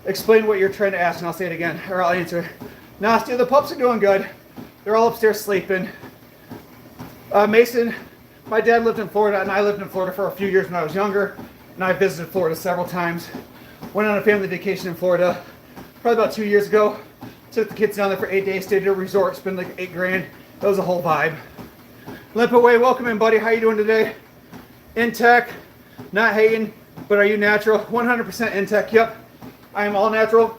explain what you're trying to ask and I'll say it again, or I'll answer it. Nastia, the pups are doing good. They're all upstairs sleeping. Mason, my dad lived in Florida and I lived in Florida for a few years when I was younger. And I visited Florida several times. Went on a family vacation in Florida probably about 2 years ago. Took the kids down there for 8 days, stayed at a resort, spent like $8,000. That was a whole vibe. Limp away, welcome in, buddy. How you doing today? Intech, not hating, but are you natural? 100% Intech, yep. I am all natural.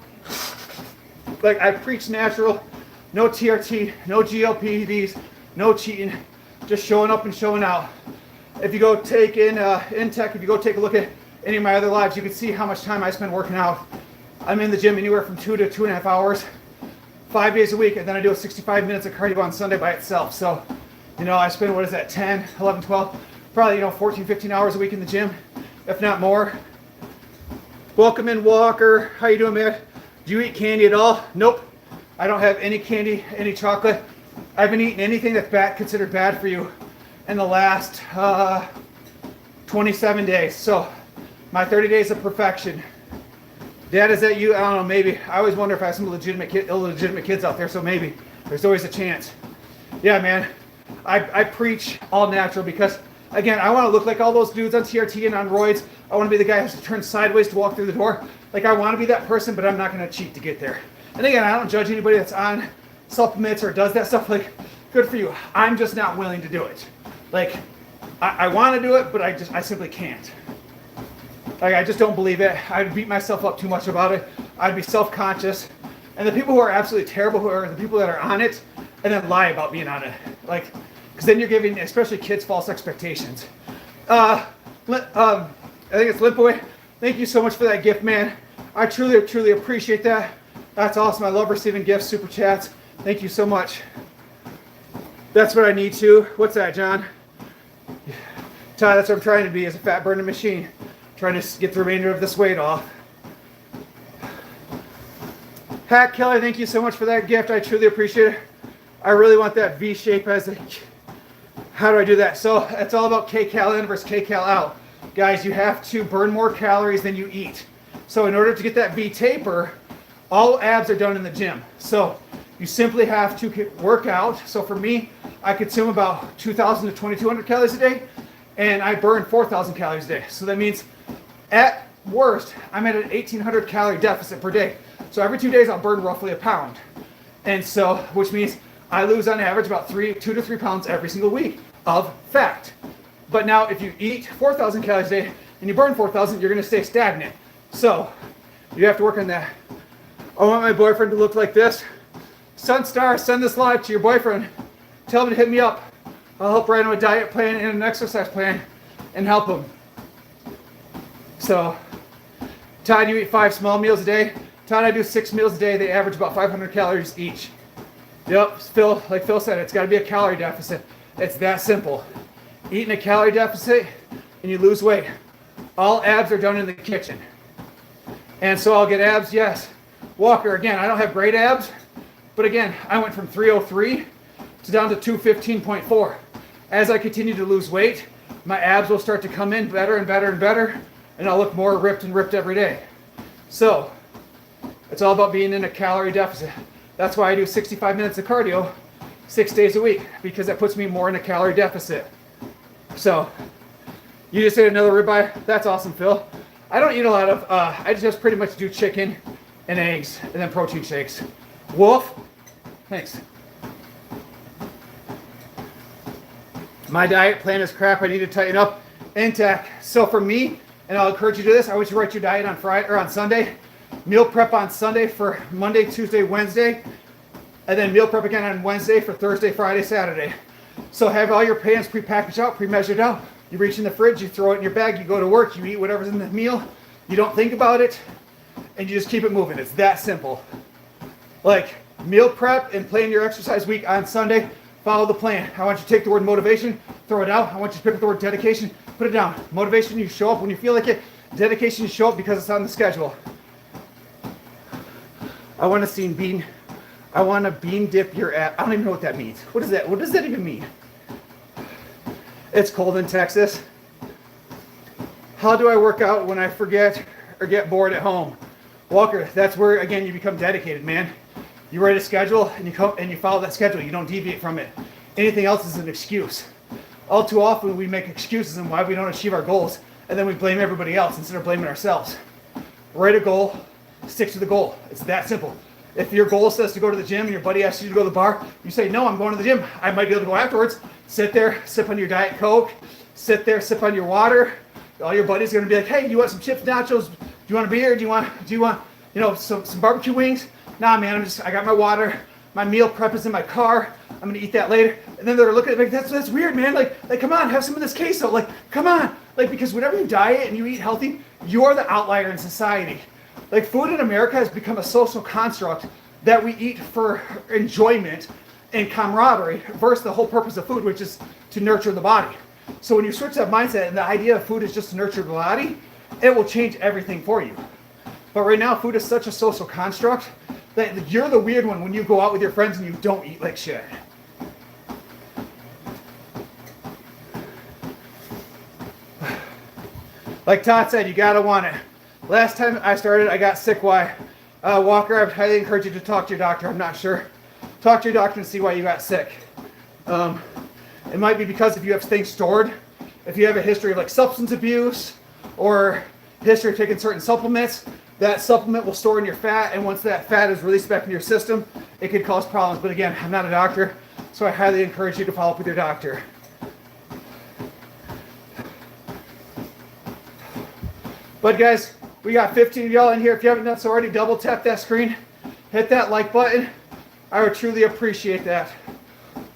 Like I preach natural, no TRT, no GLP-1s, no cheating, just showing up and showing out. If you go take in Intech, if you go take a look at any of my other lives, you can see how much time I spend working out. I'm in the gym anywhere from 2 to 2.5 hours. 5 days a week, and then I do a 65 minutes of cardio on Sunday by itself. So, you know, I spend, what is that, 10, 11, 12, probably, 14, 15 hours a week in the gym, if not more. Welcome in, Walker. How you doing, man? Do you eat candy at all? Nope. I don't have any candy, any chocolate. I haven't eaten anything that's considered bad for you in the last 27 days. So, my 30 days of perfection. Dad, is that you? I don't know, maybe. I always wonder if I have some illegitimate kids out there, so maybe. There's always a chance. Yeah, man. I preach all natural because, again, I want to look like all those dudes on TRT and on roids. I want to be the guy who has to turn sideways to walk through the door. Like, I want to be that person, but I'm not going to cheat to get there. And again, I don't judge anybody that's on supplements or does that stuff. Like, good for you. I'm just not willing to do it. Like, I want to do it, but I simply can't. Like, I just don't believe it. I'd beat myself up too much about it. I'd be self-conscious. And the people who are absolutely terrible, who are the people that are on it, and then lie about being on it. Like, because then you're giving, especially kids, false expectations. I think it's Limp Away. Thank you so much for that gift, man. I truly, truly appreciate that. That's awesome. I love receiving gifts, super chats. Thank you so much. That's what I need to. What's that, John? Ty, that's what I'm trying to be, is a fat burning machine. Trying to get the remainder of this weight off. Hack Keller, thank you so much for that gift. I truly appreciate it. I really want that V shape as a... How do I do that? So it's all about kcal in versus kcal out. Guys, you have to burn more calories than you eat. So in order to get that V taper, all abs are done in the gym. So you simply have to work out. So for me, I consume about 2,000 to 2,200 calories a day, and I burn 4,000 calories a day. So that means at worst, I'm at an 1,800 calorie deficit per day. So every 2 days, I'll burn roughly a pound. And so, which means I lose on average about 2 to 3 pounds every single week of fat. But now if you eat 4,000 calories a day and you burn 4,000, you're gonna stay stagnant. So you have to work on that. I want my boyfriend to look like this. Sunstar, send this live to your boyfriend. Tell him to hit me up. I'll help write him a diet plan and an exercise plan and help him. So, Todd, you eat 5 small meals a day. Todd, I do 6 meals a day. They average about 500 calories each. Yep, Phil, like Phil said, it's got to be a calorie deficit. It's that simple. Eating a calorie deficit and you lose weight. All abs are done in the kitchen. And so I'll get abs, yes. Walker, again, I don't have great abs, but again, I went from 303 to down to 215.4. As I continue to lose weight, my abs will start to come in better and better and better, and I'll look more ripped and ripped every day. So, it's all about being in a calorie deficit. That's why I do 65 minutes of cardio 6 days a week, because that puts me more in a calorie deficit. So, you just ate another ribeye? That's awesome, Phil. I don't eat a lot of, I just pretty much do chicken and eggs and then protein shakes. Wolf, thanks. My diet plan is crap. I need to tighten up. Intact. So for me, and I'll encourage you to do this, I want you to write your diet on Friday or on Sunday. Meal prep on Sunday for Monday, Tuesday, Wednesday, and then meal prep again on Wednesday for Thursday, Friday, Saturday. So have all your pans pre-packaged out, pre-measured out. You reach in the fridge, you throw it in your bag, you go to work, you eat whatever's in the meal. You don't think about it, and you just keep it moving. It's that simple. Like meal prep and plan your exercise week on Sunday. Follow the plan. I want you to take the word motivation, throw it out. I want you to pick up the word dedication, put it down. Motivation, you show up when you feel like it. Dedication, you show up because it's on the schedule. I want to bean dip your ass. I don't even know what that means. What is that? What does that even mean? It's cold in Texas. How do I work out when I forget or get bored at home? Walker, that's where, again, you become dedicated, man. You write a schedule and you follow that schedule. You don't deviate from it. Anything else is an excuse. All too often we make excuses on why we don't achieve our goals, and then we blame everybody else instead of blaming ourselves. Write a goal, stick to the goal. It's that simple. If your goal says to go to the gym and your buddy asks you to go to the bar, you say, no, I'm going to the gym. I might be able to go afterwards. Sit there, sip on your Diet Coke. Sit there, sip on your water. All your buddies are going to be like, hey, do you want some chips, nachos? Do you want a beer? Do you want some barbecue wings? Nah, man, I got my water. My meal prep is in my car. I'm going to eat that later. And then they're looking at me like, that's weird, man. Like, come on, have some of this queso. Like, come on. Like, because whenever you diet and you eat healthy, you're the outlier in society. Like, food in America has become a social construct that we eat for enjoyment and camaraderie versus the whole purpose of food, which is to nurture the body. So when you switch that mindset and the idea of food is just to nurture the body, it will change everything for you. But right now, food is such a social construct that you're the weird one when you go out with your friends and you don't eat like shit. Like Todd said, you gotta want it. Last time I started, I got sick. Why? Walker, I would highly encourage you to talk to your doctor. I'm not sure. Talk to your doctor and see why you got sick. It might be because if you have things stored, if you have a history of like substance abuse or history of taking certain supplements, that supplement will store in your fat, and once that fat is released back into your system, it could cause problems. But again, I'm not a doctor, so I highly encourage you to follow up with your doctor. But guys, we got 15 of y'all in here. If you haven't done so already, double tap that screen, hit that like button. I would truly appreciate that.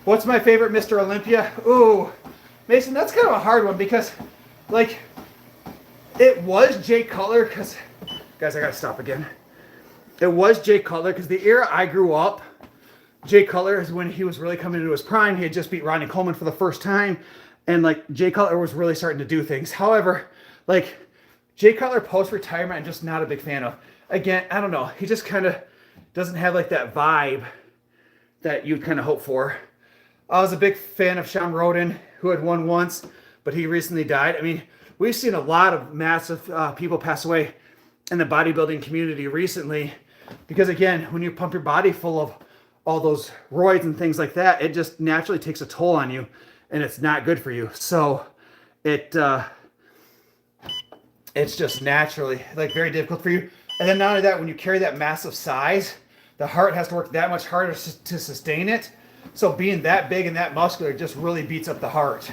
What's my favorite Mr. Olympia? Ooh, Mason, that's kind of a hard one because, like, it was Jay Cutler because, guys, I gotta stop again. It was Jay Cutler because the era I grew up, Jay Cutler is when he was really coming into his prime. He had just beat Ronnie Coleman for the first time, and like Jay Cutler was really starting to do things. However, like Jay Cutler post-retirement, I'm just not a big fan of. Again, I don't know. He just kind of doesn't have like that vibe that you'd kind of hope for. I was a big fan of Sean Roden, who had won once, but he recently died. I mean, we've seen a lot of massive people pass away in the bodybuilding community recently because, again, when you pump your body full of all those roids and things like that, it just naturally takes a toll on you, and it's not good for you. So it's just naturally like very difficult for you. And then not only that, when you carry that massive size, the heart has to work that much harder to sustain it. So being that big and that muscular just really beats up the heart.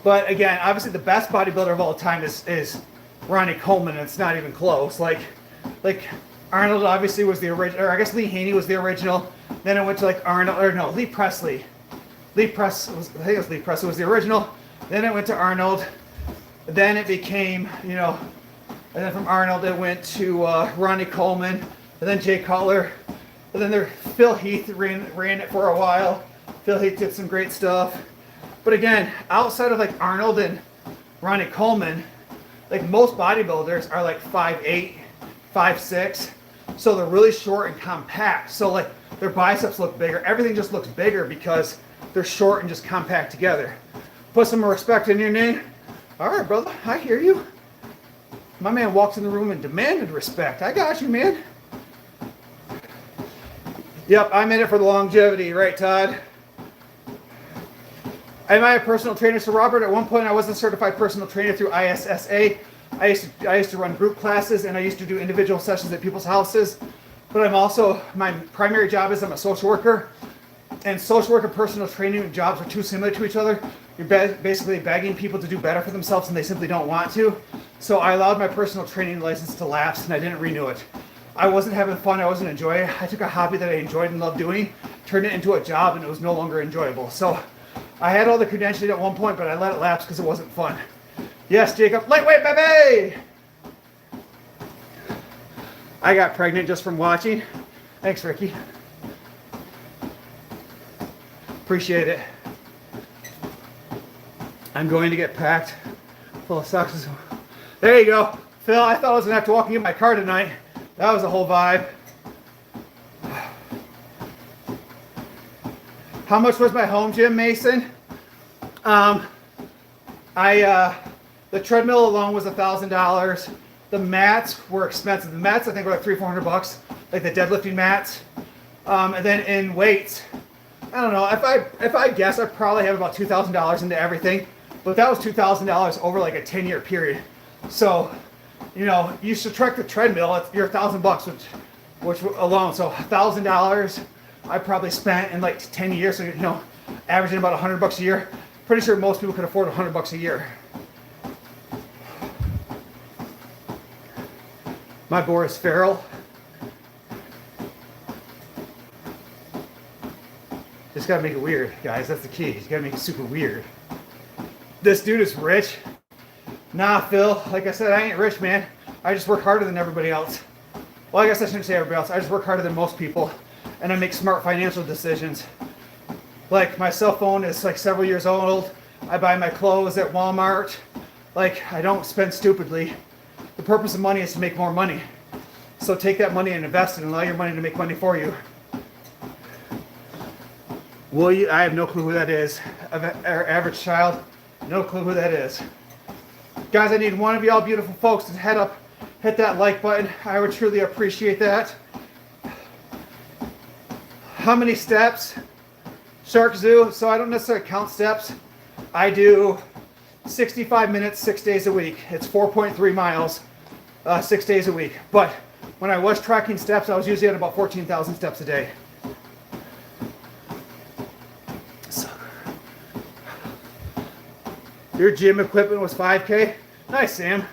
But again, obviously the best bodybuilder of all time is Ronnie Coleman, and it's not even close. Like Arnold obviously was the original, or I guess Lee Haney was the original. Then it went to like Arnold, or no, Lee Presley. I think it was Lee Presley was the original. Then it went to Arnold. Then it became, you know, and then from Arnold it went to Ronnie Coleman, and then Jay Cutler. And then Phil Heath ran it for a while. Phil Heath did some great stuff. But again, outside of like Arnold and Ronnie Coleman, like most bodybuilders are like 5'8", 5'6". So they're really short and compact. So like their biceps look bigger. Everything just looks bigger because they're short and just compact together. Put some respect in your name. All right, brother, I hear you. My man walked in the room and demanded respect. I got you, man. Yep, I'm in it for the longevity, right, Todd? Am I a personal trainer? So Robert, at one point I was a certified personal trainer through ISSA. I used to run group classes, and I used to do individual sessions at people's houses. But I'm also, my primary job is I'm a social worker. And social work and personal training jobs are too similar to each other. You're basically begging people to do better for themselves and they simply don't want to. So I allowed my personal training license to lapse and I didn't renew it. I wasn't having fun, I wasn't enjoying it. I took a hobby that I enjoyed and loved doing, turned it into a job, and it was no longer enjoyable. So I had all the credentialing at one point, but I let it lapse because it wasn't fun. Yes, Jacob, lightweight baby! I got pregnant just from watching. Thanks, Ricky. Appreciate it. I'm going to get packed full of socks. There you go. Phil, I thought I was going to have to walk and get my car tonight. That was a whole vibe. How much was my home gym, Mason? The treadmill alone was $1,000. The mats were expensive. The mats I think were like $300-400, like the deadlifting mats. And then in weights, I don't know. If I guess, I probably have about $2,000 into everything. But that was $2,000 over like a 10-year period. So, you know, you subtract the treadmill, you're $1,000, which alone. So $1,000 I probably spent in like 10 years. So, you know, averaging about $100 a year. Pretty sure most people could afford $100 a year. My Boris Farrell. Just gotta make it weird, guys. That's the key. You gotta make it super weird. This dude is rich. Nah, Phil. Like I said, I ain't rich, man. I just work harder than everybody else. Well, I guess I shouldn't say everybody else. I just work harder than most people, and I make smart financial decisions. Like my cell phone is like several years old. I buy my clothes at Walmart. Like I don't spend stupidly. The purpose of money is to make more money. So take that money and invest it and allow your money to make money for you. Will you? I have no clue who that is. Our average child, no clue who that is. Guys, I need one of y'all beautiful folks to head up, hit that like button. I would truly appreciate that. How many steps? Shark Zoo. So I don't necessarily count steps. I do 65 minutes, 6 days a week. It's 4.3 miles, 6 days a week. But when I was tracking steps, I was usually at about 14,000 steps a day. Your gym equipment was 5K? Nice, Sam.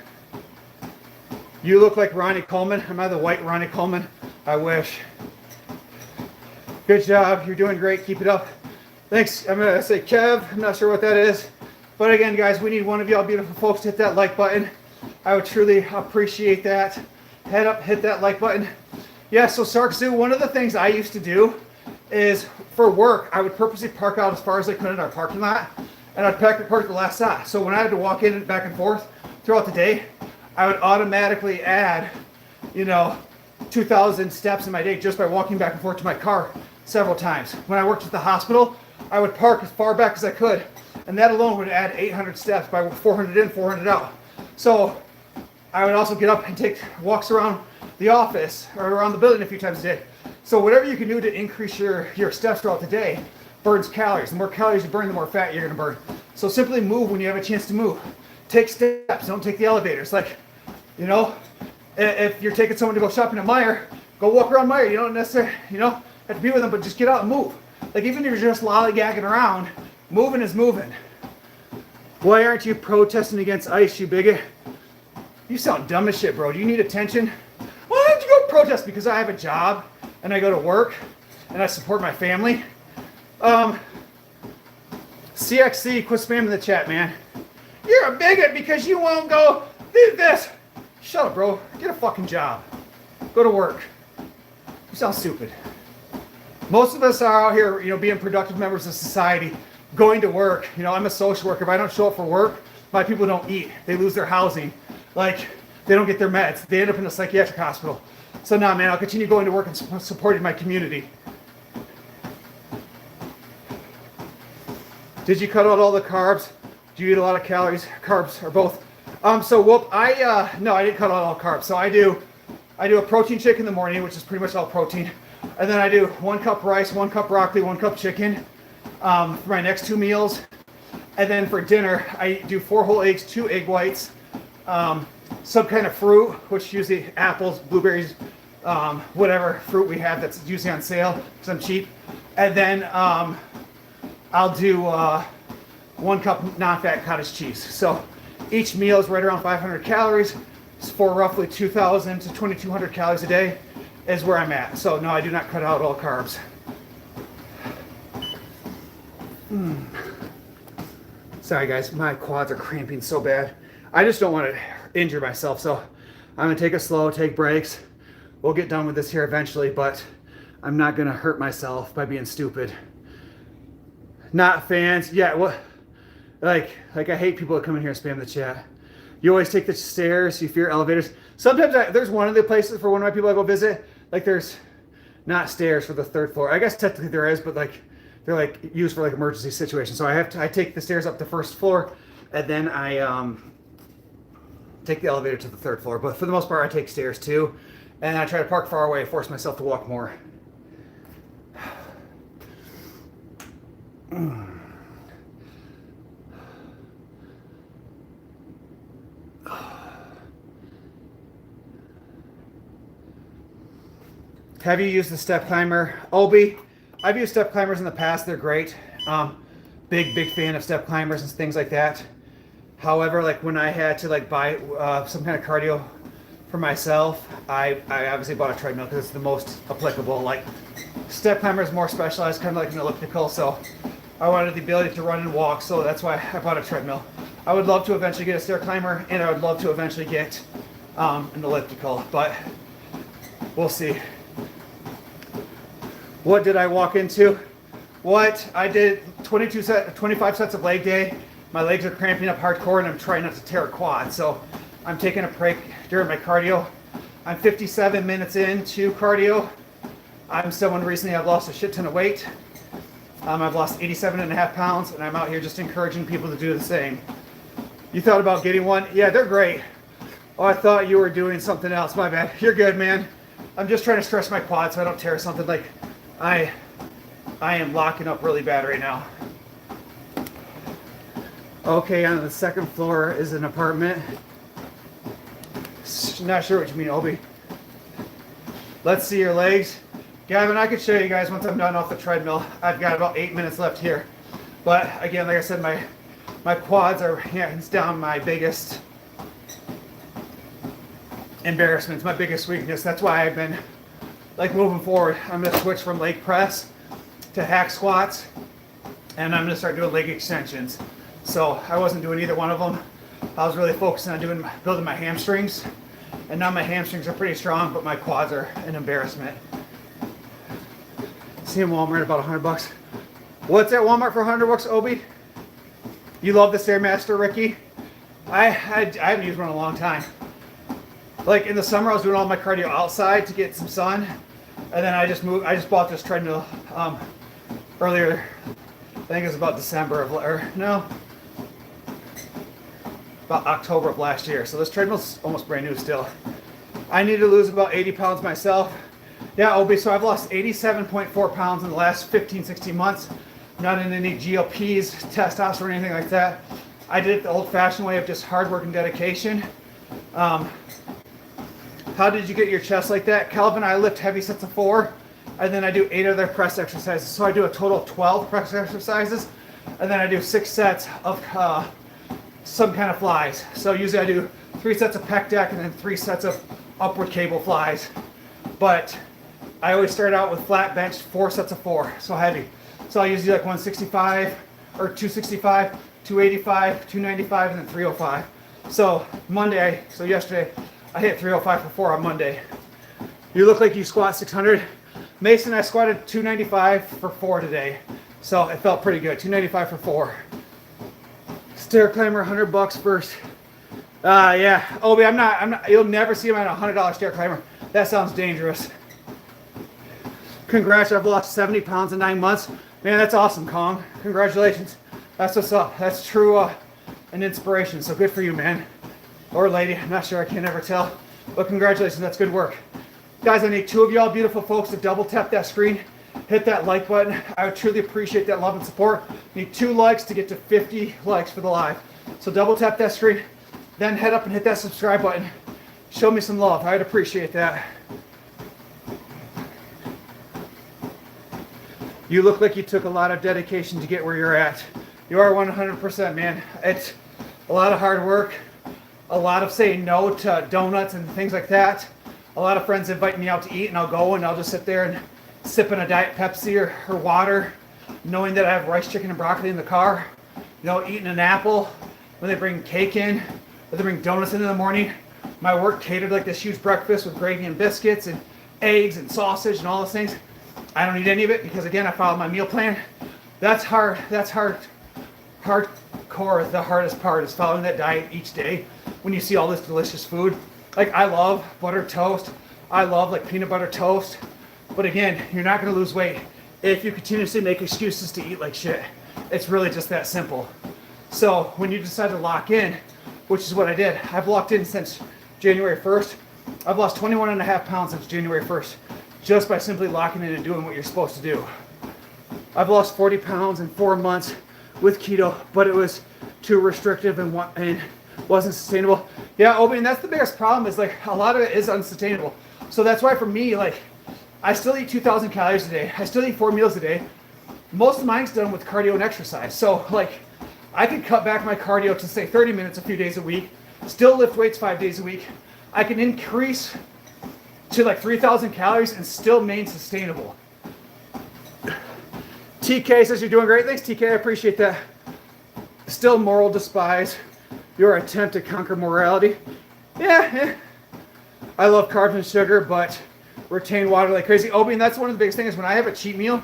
You look like Ronnie Coleman. Am I the white Ronnie Coleman? I wish. Good job. You're doing great. Keep it up. Thanks. I'm going to say Kev. I'm not sure what that is. But again, guys, we need one of y'all beautiful folks to hit that like button. I would truly appreciate that. Head up, hit that like button. Yeah, so Sark Zoo, one of the things I used to do is for work, I would purposely park out as far as I could in our parking lot. And I'd park the last spot. So when I had to walk in and back and forth throughout the day, I would automatically add, 2,000 steps in my day just by walking back and forth to my car several times. When I worked at the hospital, I would park as far back as I could. And that alone would add 800 steps by 400 in, 400 out. So I would also get up and take walks around the office or around the building a few times a day. So whatever you can do to increase your steps throughout the day burns calories. The more calories you burn, the more fat you're going to burn. So simply move when you have a chance to move. Take steps. Don't take the elevators. Like, if you're taking someone to go shopping at Meijer, go walk around Meijer. You don't necessarily, have to be with them, but just get out and move. Like, even if you're just lollygagging around, moving is moving. Why aren't you protesting against ICE, you bigot? You sound dumb as shit, bro. Do you need attention? Why don't you go protest because I have a job and I go to work and I support my family. CXC, quit spamming the chat, man. You're a bigot because you won't go do this. Shut up, bro. Get a fucking job. Go to work. You sound stupid. Most of us are out here, you know, being productive members of society, going to work. You know, I'm a social worker. If I don't show up for work, my people don't eat. They lose their housing. Like, they don't get their meds. They end up in a psychiatric hospital. So nah, man, I'll continue going to work and supporting my community. Did you cut out all the carbs? Do you eat a lot of calories? Carbs or both? So whoop, no, I didn't cut out all carbs. So I do a protein shake in the morning, which is pretty much all protein. And then I do 1 cup rice, 1 cup broccoli, 1 cup chicken for my next 2 meals. And then for dinner, I do 4 whole eggs, 2 egg whites, some kind of fruit, which usually apples, blueberries, whatever fruit we have that's usually on sale because I'm cheap. And then I'll do 1 cup non-fat cottage cheese. So each meal is right around 500 calories. It's for roughly 2,000 to 2,200 calories a day is where I'm at. So no, I do not cut out all carbs. Sorry guys, my quads are cramping so bad. I just don't want to injure myself. So I'm gonna take it slow, take breaks. We'll get done with this here eventually, but I'm not gonna hurt myself by being stupid. Not fans, yeah, what? Like I hate people that come in here and spam the chat. You always take the stairs, you fear elevators. Sometimes there's one of the places for one of my people I go visit, like there's not stairs for the 3rd floor. I guess technically there is, but like they're like used for like emergency situations. So I take the stairs up the 1st floor and then I take the elevator to the 3rd floor. But for the most part, I take stairs too. And I try to park far away, force myself to walk more. Have you used the step climber? Obi, I've used step climbers in the past. They're great. Big fan of step climbers and things like that. However, like when I had to like buy some kind of cardio for myself, I obviously bought a treadmill because it's the most applicable. Like step climber is more specialized, kind of like an elliptical. So I wanted the ability to run and walk. So that's why I bought a treadmill. I would love to eventually get a stair climber, and I would love to eventually get an elliptical, but we'll see. What did I walk into? What I did 25 sets of leg day. My legs are cramping up hardcore and I'm trying not to tear a quad. So I'm taking a break during my cardio. I'm 57 minutes into cardio. I'm someone recently I've lost a shit ton of weight. I've lost 87.5 pounds and I'm out here just encouraging people to do the same. You thought about getting one? Yeah, they're great. Oh, I thought you were doing something else. My bad. You're good, man. I'm just trying to stretch my quad so I don't tear something. Like I am locking up really bad right now. Okay, on the 2nd floor is an apartment. Not sure what you mean, Obi. Let's see your legs. Gavin, I could show you guys once I'm done off the treadmill. I've got about 8 minutes left here. But again, like I said, my quads are hands down my biggest embarrassment. It's my biggest weakness. That's why I've been like moving forward. I'm gonna switch from leg press to hack squats, and I'm gonna start doing leg extensions. So I wasn't doing either one of them. I was really focusing on building my hamstrings, and now my hamstrings are pretty strong, but my quads are an embarrassment. See in Walmart about $100. What's at Walmart for $100, Obi? You love the Stairmaster, Ricky? I haven't used one in a long time. Like in the summer, I was doing all my cardio outside to get some sun, and then I just bought this treadmill earlier. I think it was about about October of last year. So this treadmill's almost brand new still. I need to lose about 80 pounds myself. Yeah, Obi, so I've lost 87.4 pounds in the last 15, 16 months. Not in any GLPs, testosterone, or anything like that. I did it the old-fashioned way of just hard work and dedication. How did you get your chest like that? Calvin, I lift heavy sets of 4, and then I do 8 other press exercises. So I do a total of 12 press exercises, and then I do 6 sets of some kind of flies. So usually I do 3 sets of pec deck and then 3 sets of upward cable flies. but I always start out with flat bench, 4 sets of 4, so heavy. So I usually like 165 or 265, 285, 295, and then 305. So yesterday, I hit 305 for 4 on Monday. You look like you squat 600. Mason, I squatted 295 for 4 today. So it felt pretty good, 295 for 4. Stair climber, $100 first. Yeah, Obi, I'm not, you'll never see him at a $100 stair climber. That sounds dangerous. Congrats, I've lost 70 pounds in 9 months. Man, that's awesome, Kong. Congratulations. That's what's up. That's true, an inspiration. So good for you, man. Or lady, I'm not sure, I can't ever tell. But congratulations, that's good work. Guys, I need 2 of y'all beautiful folks to double tap that screen. Hit that like button. I would truly appreciate that love and support. Need 2 likes to get to 50 likes for the live. So double tap that screen, then head up and hit that subscribe button. Show me some love. I'd appreciate that. You look like you took a lot of dedication to get where you're at. You are 100%, man. It's a lot of hard work, a lot of saying no to donuts and things like that. A lot of friends invite me out to eat, and I'll go and I'll just sit there and sip on a Diet Pepsi or water, knowing that I have rice, chicken, and broccoli in the car. You know, eating an apple when they bring cake in, or they bring donuts in the morning. My work catered like this huge breakfast with gravy and biscuits and eggs and sausage and all those things. I don't eat any of it because, again, I follow my meal plan. That's hard. That's hardcore. The hardest part is following that diet each day when you see all this delicious food. Like, I love buttered toast. I love like peanut butter toast. But again, you're not going to lose weight if you continuously make excuses to eat like shit. It's really just that simple. So when you decide to lock in, which is what I did, I've locked in since January 1st. I've lost 21.5 pounds since January 1st, just by simply locking in and doing what you're supposed to do. I've lost 40 pounds in 4 months with keto, but it was too restrictive and wasn't sustainable. Yeah, Obi, and that's the biggest problem, is like a lot of it is unsustainable. So that's why for me, like, I still eat 2,000 calories a day. I still eat 4 meals a day. Most of mine's done with cardio and exercise. So like, I could cut back my cardio to say 30 minutes a few days a week, still lift weights 5 days a week. I can increase to like 3,000 calories and still remain sustainable. TK says you're doing great. Thanks, TK. I appreciate that. Still moral despise your attempt to conquer morality. Yeah. I love carbs and sugar, but retain water like crazy. Obi, and that's one of the biggest things, when I have a cheat meal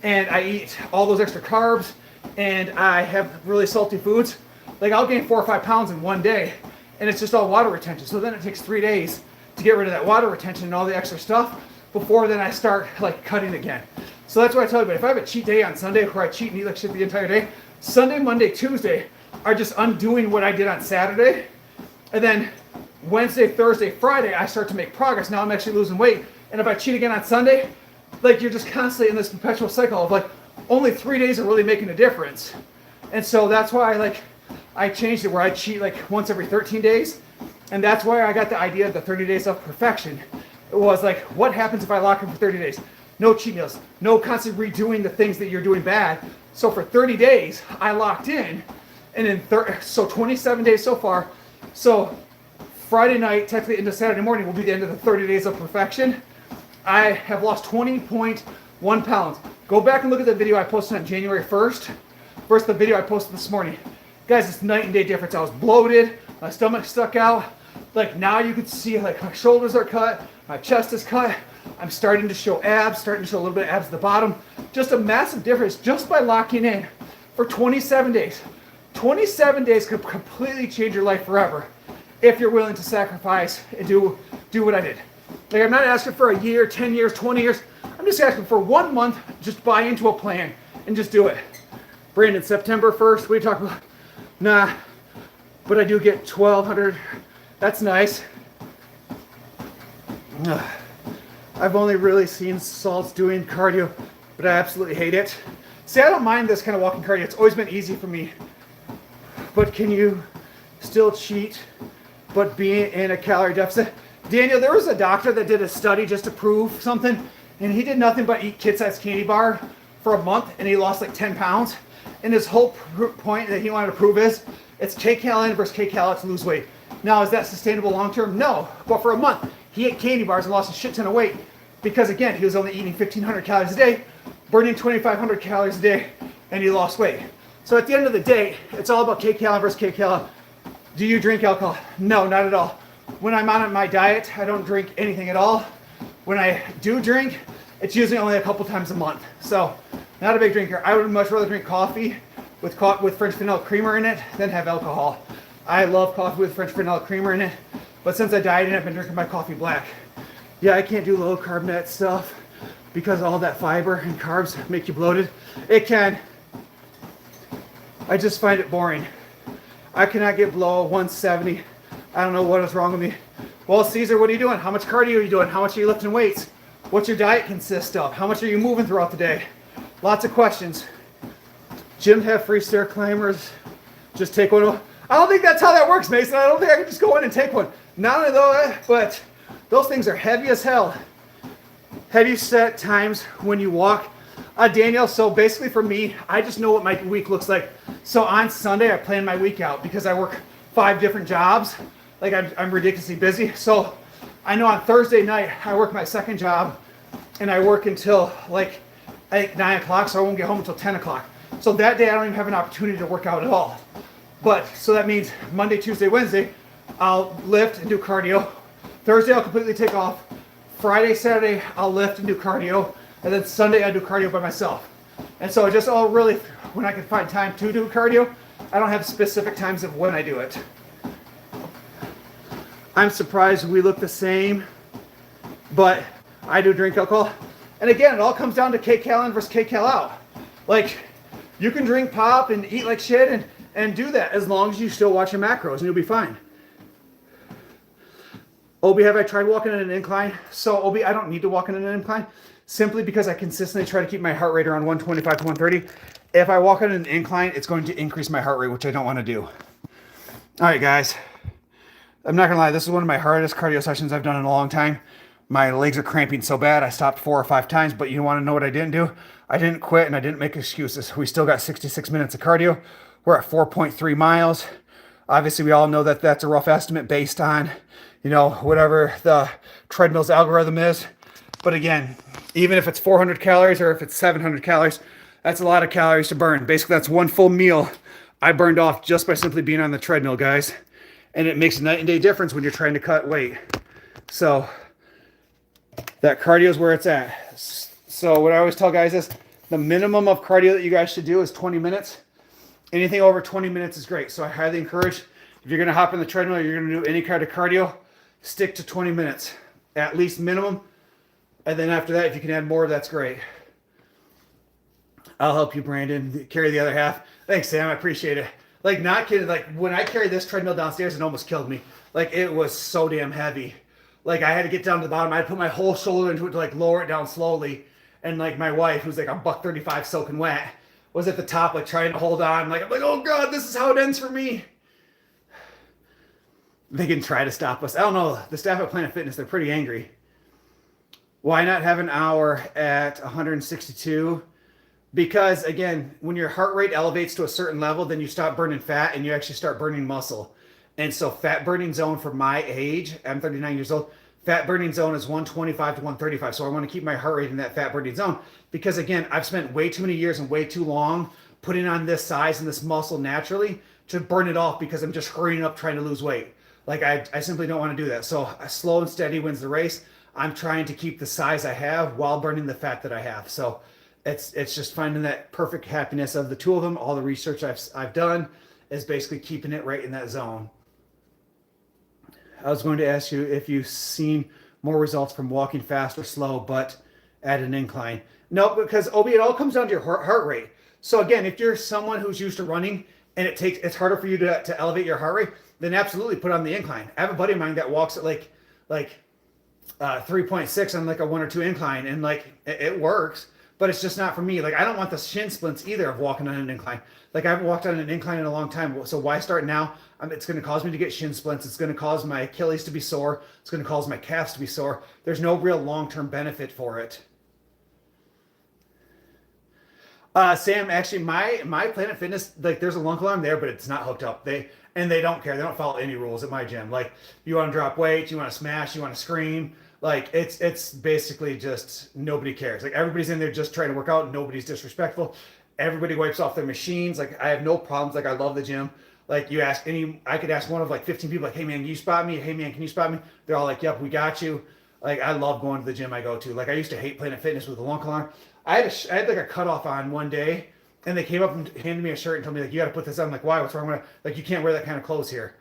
and I eat all those extra carbs and I have really salty foods, like I'll gain 4 or 5 pounds in one day, and it's just all water retention. So then it takes 3 days to get rid of that water retention and all the extra stuff before then I start like cutting again. So that's what I tell you. But if I have a cheat day on Sunday where I cheat and eat like shit the entire day, Sunday, Monday, Tuesday are just undoing what I did on Saturday. And then Wednesday, Thursday, Friday, I start to make progress. Now I'm actually losing weight. And if I cheat again on Sunday, like you're just constantly in this perpetual cycle of like only 3 days are really making a difference. And so that's why I changed it where I cheat like once every 13 days. And that's why I got the idea of the 30 days of perfection. It was like, what happens if I lock in for 30 days? No cheat meals, no constantly redoing the things that you're doing bad. So for 30 days, I locked in, and in 27 days so far. So Friday night, technically into Saturday morning, will be the end of the 30 days of perfection. I have lost 20.1 pounds. Go back and look at the video I posted on January 1st versus the video I posted this morning. Guys, it's night and day difference. I was bloated, my stomach stuck out. Like now you can see like my shoulders are cut, my chest is cut. I'm starting to show abs, starting to show a little bit of abs at the bottom. Just a massive difference just by locking in for 27 days. 27 days could completely change your life forever if you're willing to sacrifice and do what I did. Like I'm not asking for a year, 10 years, 20 years. I'm just asking for 1 month, just buy into a plan and just do it. Brandon, September 1st, what are you talking about? Nah, but I do get 1,200. That's nice. I've only really seen Salts doing cardio, but I absolutely hate it. See, I don't mind this kind of walking cardio. It's always been easy for me. But can you still cheat, but be in a calorie deficit? Daniel, there was a doctor that did a study just to prove something, and he did nothing but eat kid-sized candy bar for a month, and he lost like 10 pounds. And his whole point that he wanted to prove is, it's kcal in versus kcal out to lose weight. Now, is that sustainable long-term? No. But for a month, he ate candy bars and lost a shit ton of weight. because again, he was only eating 1,500 calories a day, burning 2,500 calories a day, and he lost weight. So at the end of the day, it's all about kcal versus kcal. Do you drink alcohol? No, not at all. When I'm on my diet, I don't drink anything at all. When I do drink, it's usually only a couple times a month. So not a big drinker. I would much rather drink coffee with French vanilla creamer in it than have alcohol. I love coffee with French vanilla creamer in it, but since I dieted, I've been drinking my coffee black. Yeah, I can't do low carb net stuff because all that fiber and carbs make you bloated. It can. I just find it boring. I cannot get below 170. I don't know what is wrong with me. Well, Caesar, what are you doing? How much cardio are you doing? How much are you lifting weights? What's your diet consist of? How much are you moving throughout the day? Lots of questions. Gyms have free stair climbers. Just take one. I don't think that's how that works, Mason. I don't think I can just go in and take one. Not only though, but those things are heavy as hell. Have you set times when you walk? Daniel, so basically for me, I just know what my week looks like. So on Sunday, I plan my week out because I work 5 different jobs. Like I'm ridiculously busy. So I know on Thursday night, I work my second job and I work until like 9 o'clock, so I won't get home until 10 o'clock. So that day I don't even have an opportunity to work out at all. But so that means Monday, Tuesday, Wednesday, I'll lift and do cardio. Thursday, I'll completely take off. Friday, Saturday, I'll lift and do cardio. And then Sunday, I do cardio by myself. And so just all really, when I can find time to do cardio, I don't have specific times of when I do it. I'm surprised we look the same, but I do drink alcohol. And again, it all comes down to kcal in versus kcal out. Like, you can drink pop and eat like shit and do that as long as you still watch your macros and you'll be fine. Obi, have I tried walking in an incline? So Obi, I don't need to walk in an incline simply because I consistently try to keep my heart rate around 125 to 130. If I walk on an incline, it's going to increase my heart rate, which I don't want to do. All right, guys. I'm not going to lie. This is one of my hardest cardio sessions I've done in a long time. My legs are cramping so bad. I stopped 4 or 5 times, but you want to know what I didn't do? I didn't quit and I didn't make excuses. We still got 66 minutes of cardio. We're at 4.3 miles. Obviously, we all know that that's a rough estimate based on, whatever the treadmill's algorithm is. But again, even if it's 400 calories or if it's 700 calories, that's a lot of calories to burn. Basically, that's one full meal I burned off just by simply being on the treadmill, guys. And it makes a night and day difference when you're trying to cut weight. So that cardio is where it's at. So what I always tell guys is the minimum of cardio that you guys should do is 20 minutes. Anything over 20 minutes is great. So I highly encourage, if you're going to hop on the treadmill, or you're going to do any kind of cardio, stick to 20 minutes, at least minimum. And then after that, if you can add more, that's great. I'll help you, Brandon, carry the other half. Thanks, Sam. I appreciate it. Like, not kidding. Like, when I carried this treadmill downstairs, it almost killed me. Like, it was so damn heavy. Like, I had to get down to the bottom. I had to put my whole shoulder into it to, like, lower it down slowly. And, like, my wife, who's, like, a $135 soaking wet, was at the top, like, trying to hold on. Like, I'm like, oh, God, this is how it ends for me. They can try to stop us. I don't know. The staff at Planet Fitness, they're pretty angry. Why not have an hour at 162? Because, again, when your heart rate elevates to a certain level, then you stop burning fat and you actually start burning muscle. And so fat burning zone for my age, I'm 39 years old, fat burning zone is 125 to 135. So I want to keep my heart rate in that fat burning zone. Because, again, I've spent way too many years and way too long putting on this size and this muscle naturally to burn it off because I'm just hurrying up trying to lose weight. Like, I simply don't want to do that. So slow and steady wins the race. I'm trying to keep the size I have while burning the fat that I have. So it's just finding that perfect happiness of the two of them. All the research I've done is basically keeping it right in that zone. I was going to ask you if you've seen more results from walking fast or slow, but at an incline. No, because Obi, it all comes down to your heart rate. So again, if you're someone who's used to running and it's harder for you to elevate your heart rate, then absolutely put on the incline. I have a buddy of mine that walks at like 3.6 on like a 1 or 2 incline, and like it works. But it's just not for me. Like, I don't want the shin splints either of walking on an incline. Like, I haven't walked on an incline in a long time. So why start now? It's going to cause me to get shin splints. It's going to cause my Achilles to be sore. It's going to cause my calves to be sore. There's no real long-term benefit for it. Sam, actually, my Planet Fitness, like, there's a lunk alarm there, but it's not hooked up. They don't care. They don't follow any rules at my gym. Like, you want to drop weight, you want to smash, you want to scream, Like it's basically just nobody cares. Like everybody's in there just trying to work out. Nobody's disrespectful. Everybody wipes off their machines. Like I have no problems. Like I love the gym. Like you ask any, I could ask one of like 15 people, like, hey man, can you spot me? Hey man, can you spot me? They're all like, yep, we got you. Like I love going to the gym I go to. Like I used to hate Planet Fitness with the long collar. I had like a cutoff on one day, and they came up and handed me a shirt and told me like, you got to put this on. I'm like, why? What's wrong with it? Like you can't wear that kind of clothes here.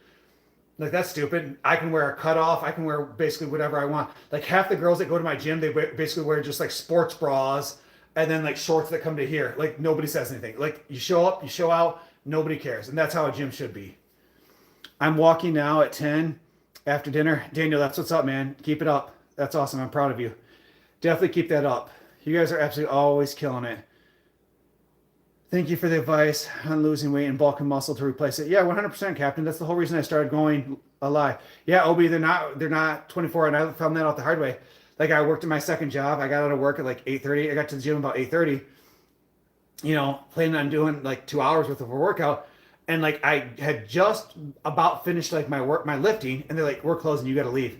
Like that's stupid. I can wear a cutoff. I can wear basically whatever I want. Like half the girls that go to my gym, they basically wear just like sports bras and then like shorts that come to here. Like nobody says anything. Like you show up, you show out, nobody cares, and that's how a gym should be. I'm walking now at 10 after dinner. Daniel, that's what's up, man. Keep it up. That's awesome. I'm proud of you. Definitely keep that up. You guys are absolutely always killing it. Thank you for the advice on losing weight and bulk and muscle to replace it. Yeah, 100%, Captain. That's the whole reason I started going alive. Yeah, Obi, they're not 24, and I found that out the hard way. Like I worked at my second job. I got out of work at like 8:30. I got to the gym about 8:30. You know, planning on doing like 2 hours worth of a workout, and like I had just about finished like my lifting, and they're like, "We're closing. You got to leave."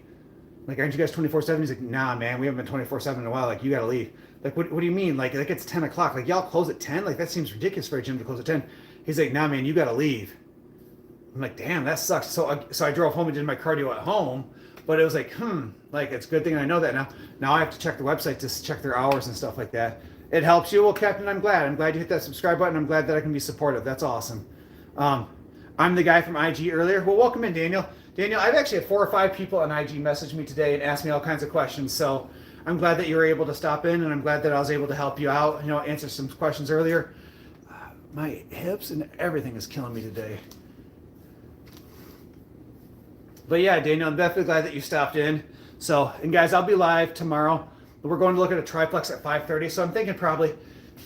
Like, aren't you guys 24/7? He's like, nah, man, we haven't been 24/7 in a while. Like, you got to leave. Like, what do you mean? Like it's 10 o'clock. Like, y'all close at 10? Like, that seems ridiculous for a gym to close at 10. He's like, nah, man, you got to leave. I'm like, damn, that sucks. So I drove home and did my cardio at home. But it was like, like, it's a good thing I know that now. Now I have to check the website to check their hours and stuff like that. It helps you. Well, Captain, I'm glad. I'm glad you hit that subscribe button. I'm glad that I can be supportive. That's awesome. I'm the guy from IG earlier. Well, welcome in, Daniel. Daniel, I've actually had 4 or 5 people on IG message me today and ask me all kinds of questions. So I'm glad that you were able to stop in, and I'm glad that I was able to help you out, answer some questions earlier. My hips and everything is killing me today. But yeah, Daniel, I'm definitely glad that you stopped in. So, and guys, I'll be live tomorrow. We're going to look at a triplex at 5:30. So I'm thinking probably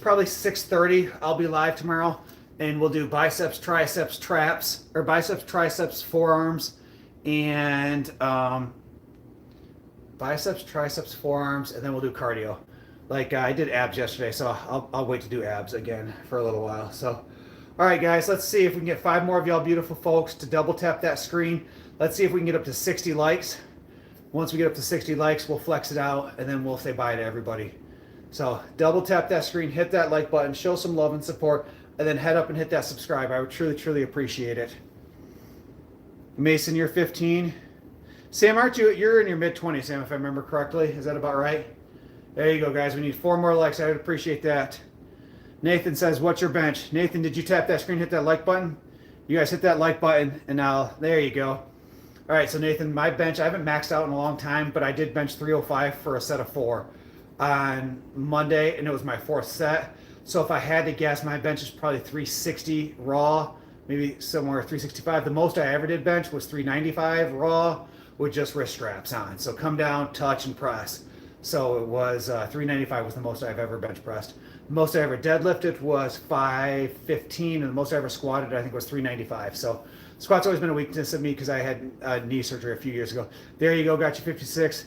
6:30 I'll be live tomorrow, and we'll do biceps, triceps, traps, or biceps, triceps, forearms, and biceps, triceps, forearms, and then we'll do cardio. Like I did abs yesterday, so I'll wait to do abs again for a little while. So, all right, guys, let's see if we can get 5 more of y'all beautiful folks to double tap that screen. Let's see if we can get up to 60 likes. Once we get up to 60 likes, we'll flex it out, and then we'll say bye to everybody. So double tap that screen, hit that like button, show some love and support, and then head up and hit that subscribe. I would truly, truly appreciate it. Mason, you're 15. Sam, aren't you? You're in your mid-20s, Sam, if I remember correctly. Is that about right? There you go, guys. We need 4 more likes. I would appreciate that. Nathan says, what's your bench? Nathan, did you tap that screen, hit that like button? You guys hit that like button, and now, there you go. All right, so Nathan, my bench, I haven't maxed out in a long time, but I did bench 305 for a set of 4 on Monday, and it was my 4th set. So if I had to guess, my bench is probably 360 raw, maybe somewhere 365. The most I ever did bench was 395 raw with just wrist straps on. So come down, touch, and press. So it was 395 was the most I've ever bench pressed. The most I ever deadlifted was 515, and the most I ever squatted, I think, was 395. So squat's always been a weakness of me because I had knee surgery a few years ago. There you go, got you 56.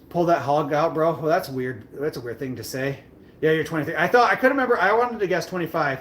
Pull that hog out, bro. Well, that's weird. That's a weird thing to say. Yeah, you're 23. I couldn't remember. I wanted to guess 25.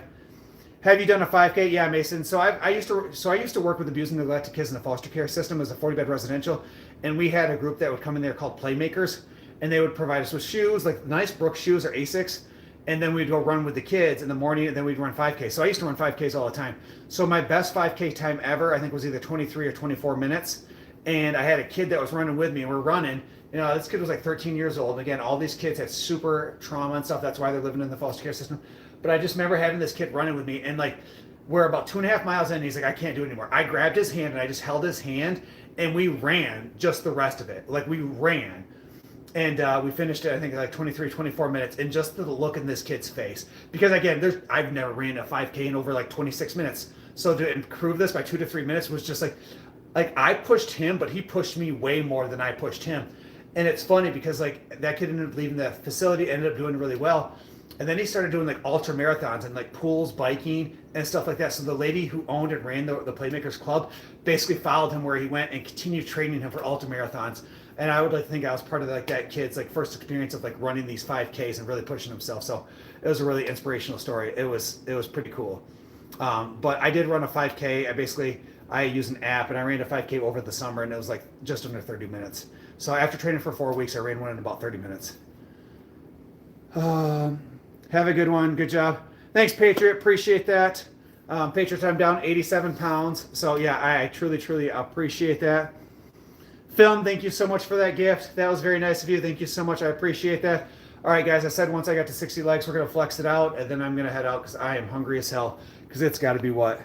Have you done a 5K? Yeah, Mason. So I used to work with abused and neglected kids in the foster care system as a 40-bed residential, and we had a group that would come in there called Playmakers, and they would provide us with shoes, like nice Brooks shoes or Asics, and then we'd go run with the kids in the morning, and then we'd run 5K. So I used to run 5Ks all the time. So my best 5K time ever, I think, was either 23 or 24 minutes, and I had a kid that was running with me, and we're running. This kid was like 13 years old. And again, all these kids had super trauma and stuff. That's why they're living in the foster care system. But I just remember having this kid running with me, and like we're about 2.5 miles in, and he's like, I can't do it anymore. I grabbed his hand and I just held his hand, and we ran just the rest of it. Like we ran. And we finished it, I think, like 23, 24 minutes. And just the look in this kid's face. Because again, I've never ran a 5K in over like 26 minutes. So to improve this by 2 to 3 minutes was just like I pushed him, but he pushed me way more than I pushed him. And it's funny because like that kid ended up leaving the facility, ended up doing really well. And then he started doing like ultra marathons and like pools, biking, and stuff like that. So the lady who owned and ran the Playmakers Club basically followed him where he went and continued training him for ultra marathons. And I would like to think I was part of like that kid's like first experience of like running these 5Ks and really pushing himself. So it was a really inspirational story. It was pretty cool. But I did run a 5K. I used an app and I ran a 5K over the summer, and it was like just under 30 minutes. So after training for 4 weeks, I ran one in about 30 minutes. Have a good one. Good job. Thanks, Patriot. Appreciate that. Patriot, I'm down 87 pounds. So yeah, I truly, truly appreciate that. Film, thank you so much for that gift. That was very nice of you. Thank you so much. I appreciate that. All right, guys, I said once I got to 60 legs, we're going to flex it out, and then I'm going to head out because I am hungry as hell because it's got to be what?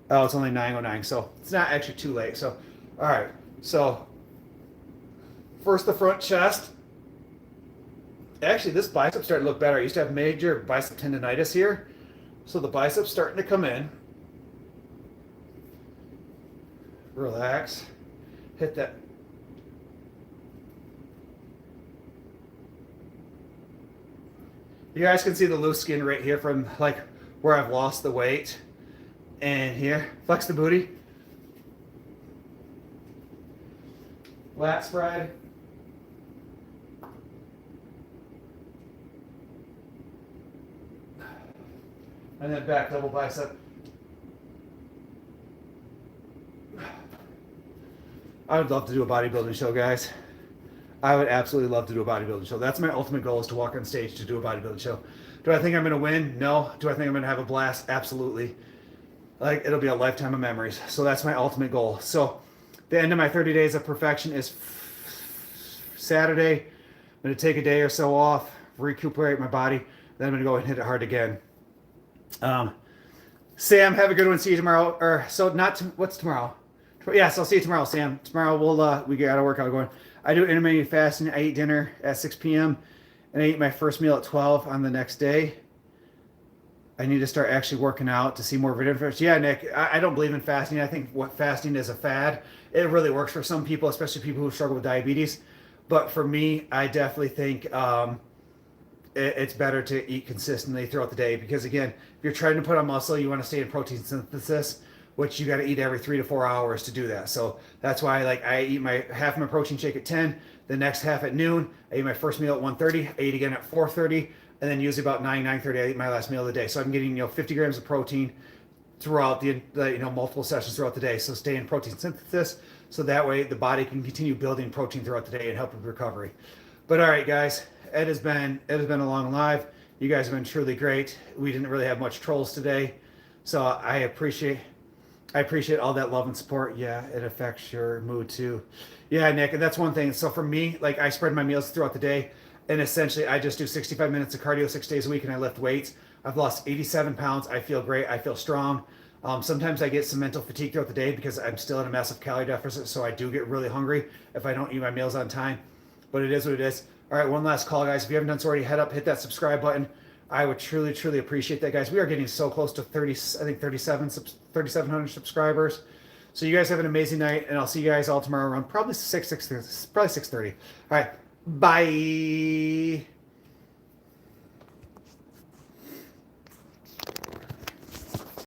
Oh, it's only 9:09, so it's not actually too late. So, all right. So, first the front chest. Actually, this bicep's starting to look better. I used to have major bicep tendonitis here. So the bicep's starting to come in. Relax. Hit that. You guys can see the loose skin right here from like where I've lost the weight. And here, flex the booty. Lat spread. And then back double bicep. I would love to do a bodybuilding show, guys. I would absolutely love to do a bodybuilding show. That's my ultimate goal, is to walk on stage to do a bodybuilding show. Do I think I'm going to win? No. Do I think I'm going to have a blast? Absolutely. Like, it'll be a lifetime of memories. So that's my ultimate goal. So the end of my 30 days of perfection is Saturday. I'm going to take a day or so off, recuperate my body. Then I'm going to go and hit it hard again. Sam, have a good one. See you tomorrow. Or so not to, what's tomorrow? Yes, I'll see you tomorrow, Sam. Tomorrow we got a workout going. I do intermittent fasting. I eat dinner at 6 p.m. and I eat my first meal at 12 on the next day. I need to start actually working out to see more of a difference. Yeah, Nick, I don't believe in fasting. I think what fasting is a fad. It really works for some people, especially people who struggle with diabetes. But for me, I definitely think it's better to eat consistently throughout the day, because again, if you're trying to put on muscle, you want to stay in protein synthesis, which you got to eat every 3 to 4 hours to do that. So that's why I eat my half my protein shake at 10, the next half at noon. I eat my first meal at 1:30. I eat again at 4:30, and then usually about 9:30 I eat my last meal of the day. So I'm getting 50 grams of protein throughout the multiple sessions throughout the day. So stay in protein synthesis, so that way the body can continue building protein throughout the day and help with recovery. But all right, guys, it has been a long live. You guys have been truly great. We didn't really have much trolls today, so I appreciate all that love and support. Yeah, it affects your mood too. Yeah, Nick, and that's one thing. So for me, like, I spread my meals throughout the day, and essentially I just do 65 minutes of cardio 6 days a week, and I lift weights. I've lost 87 pounds. I feel great. I feel strong. Sometimes I get some mental fatigue throughout the day because I'm still in a massive calorie deficit, so I do get really hungry if I don't eat my meals on time. But it is what it is. All right, one last call, guys. If you haven't done so already, head up, hit that subscribe button. I would truly, truly appreciate that, guys. We are getting so close to 3,700 subscribers. So you guys have an amazing night, and I'll see you guys all tomorrow around probably 6:30. All right, bye.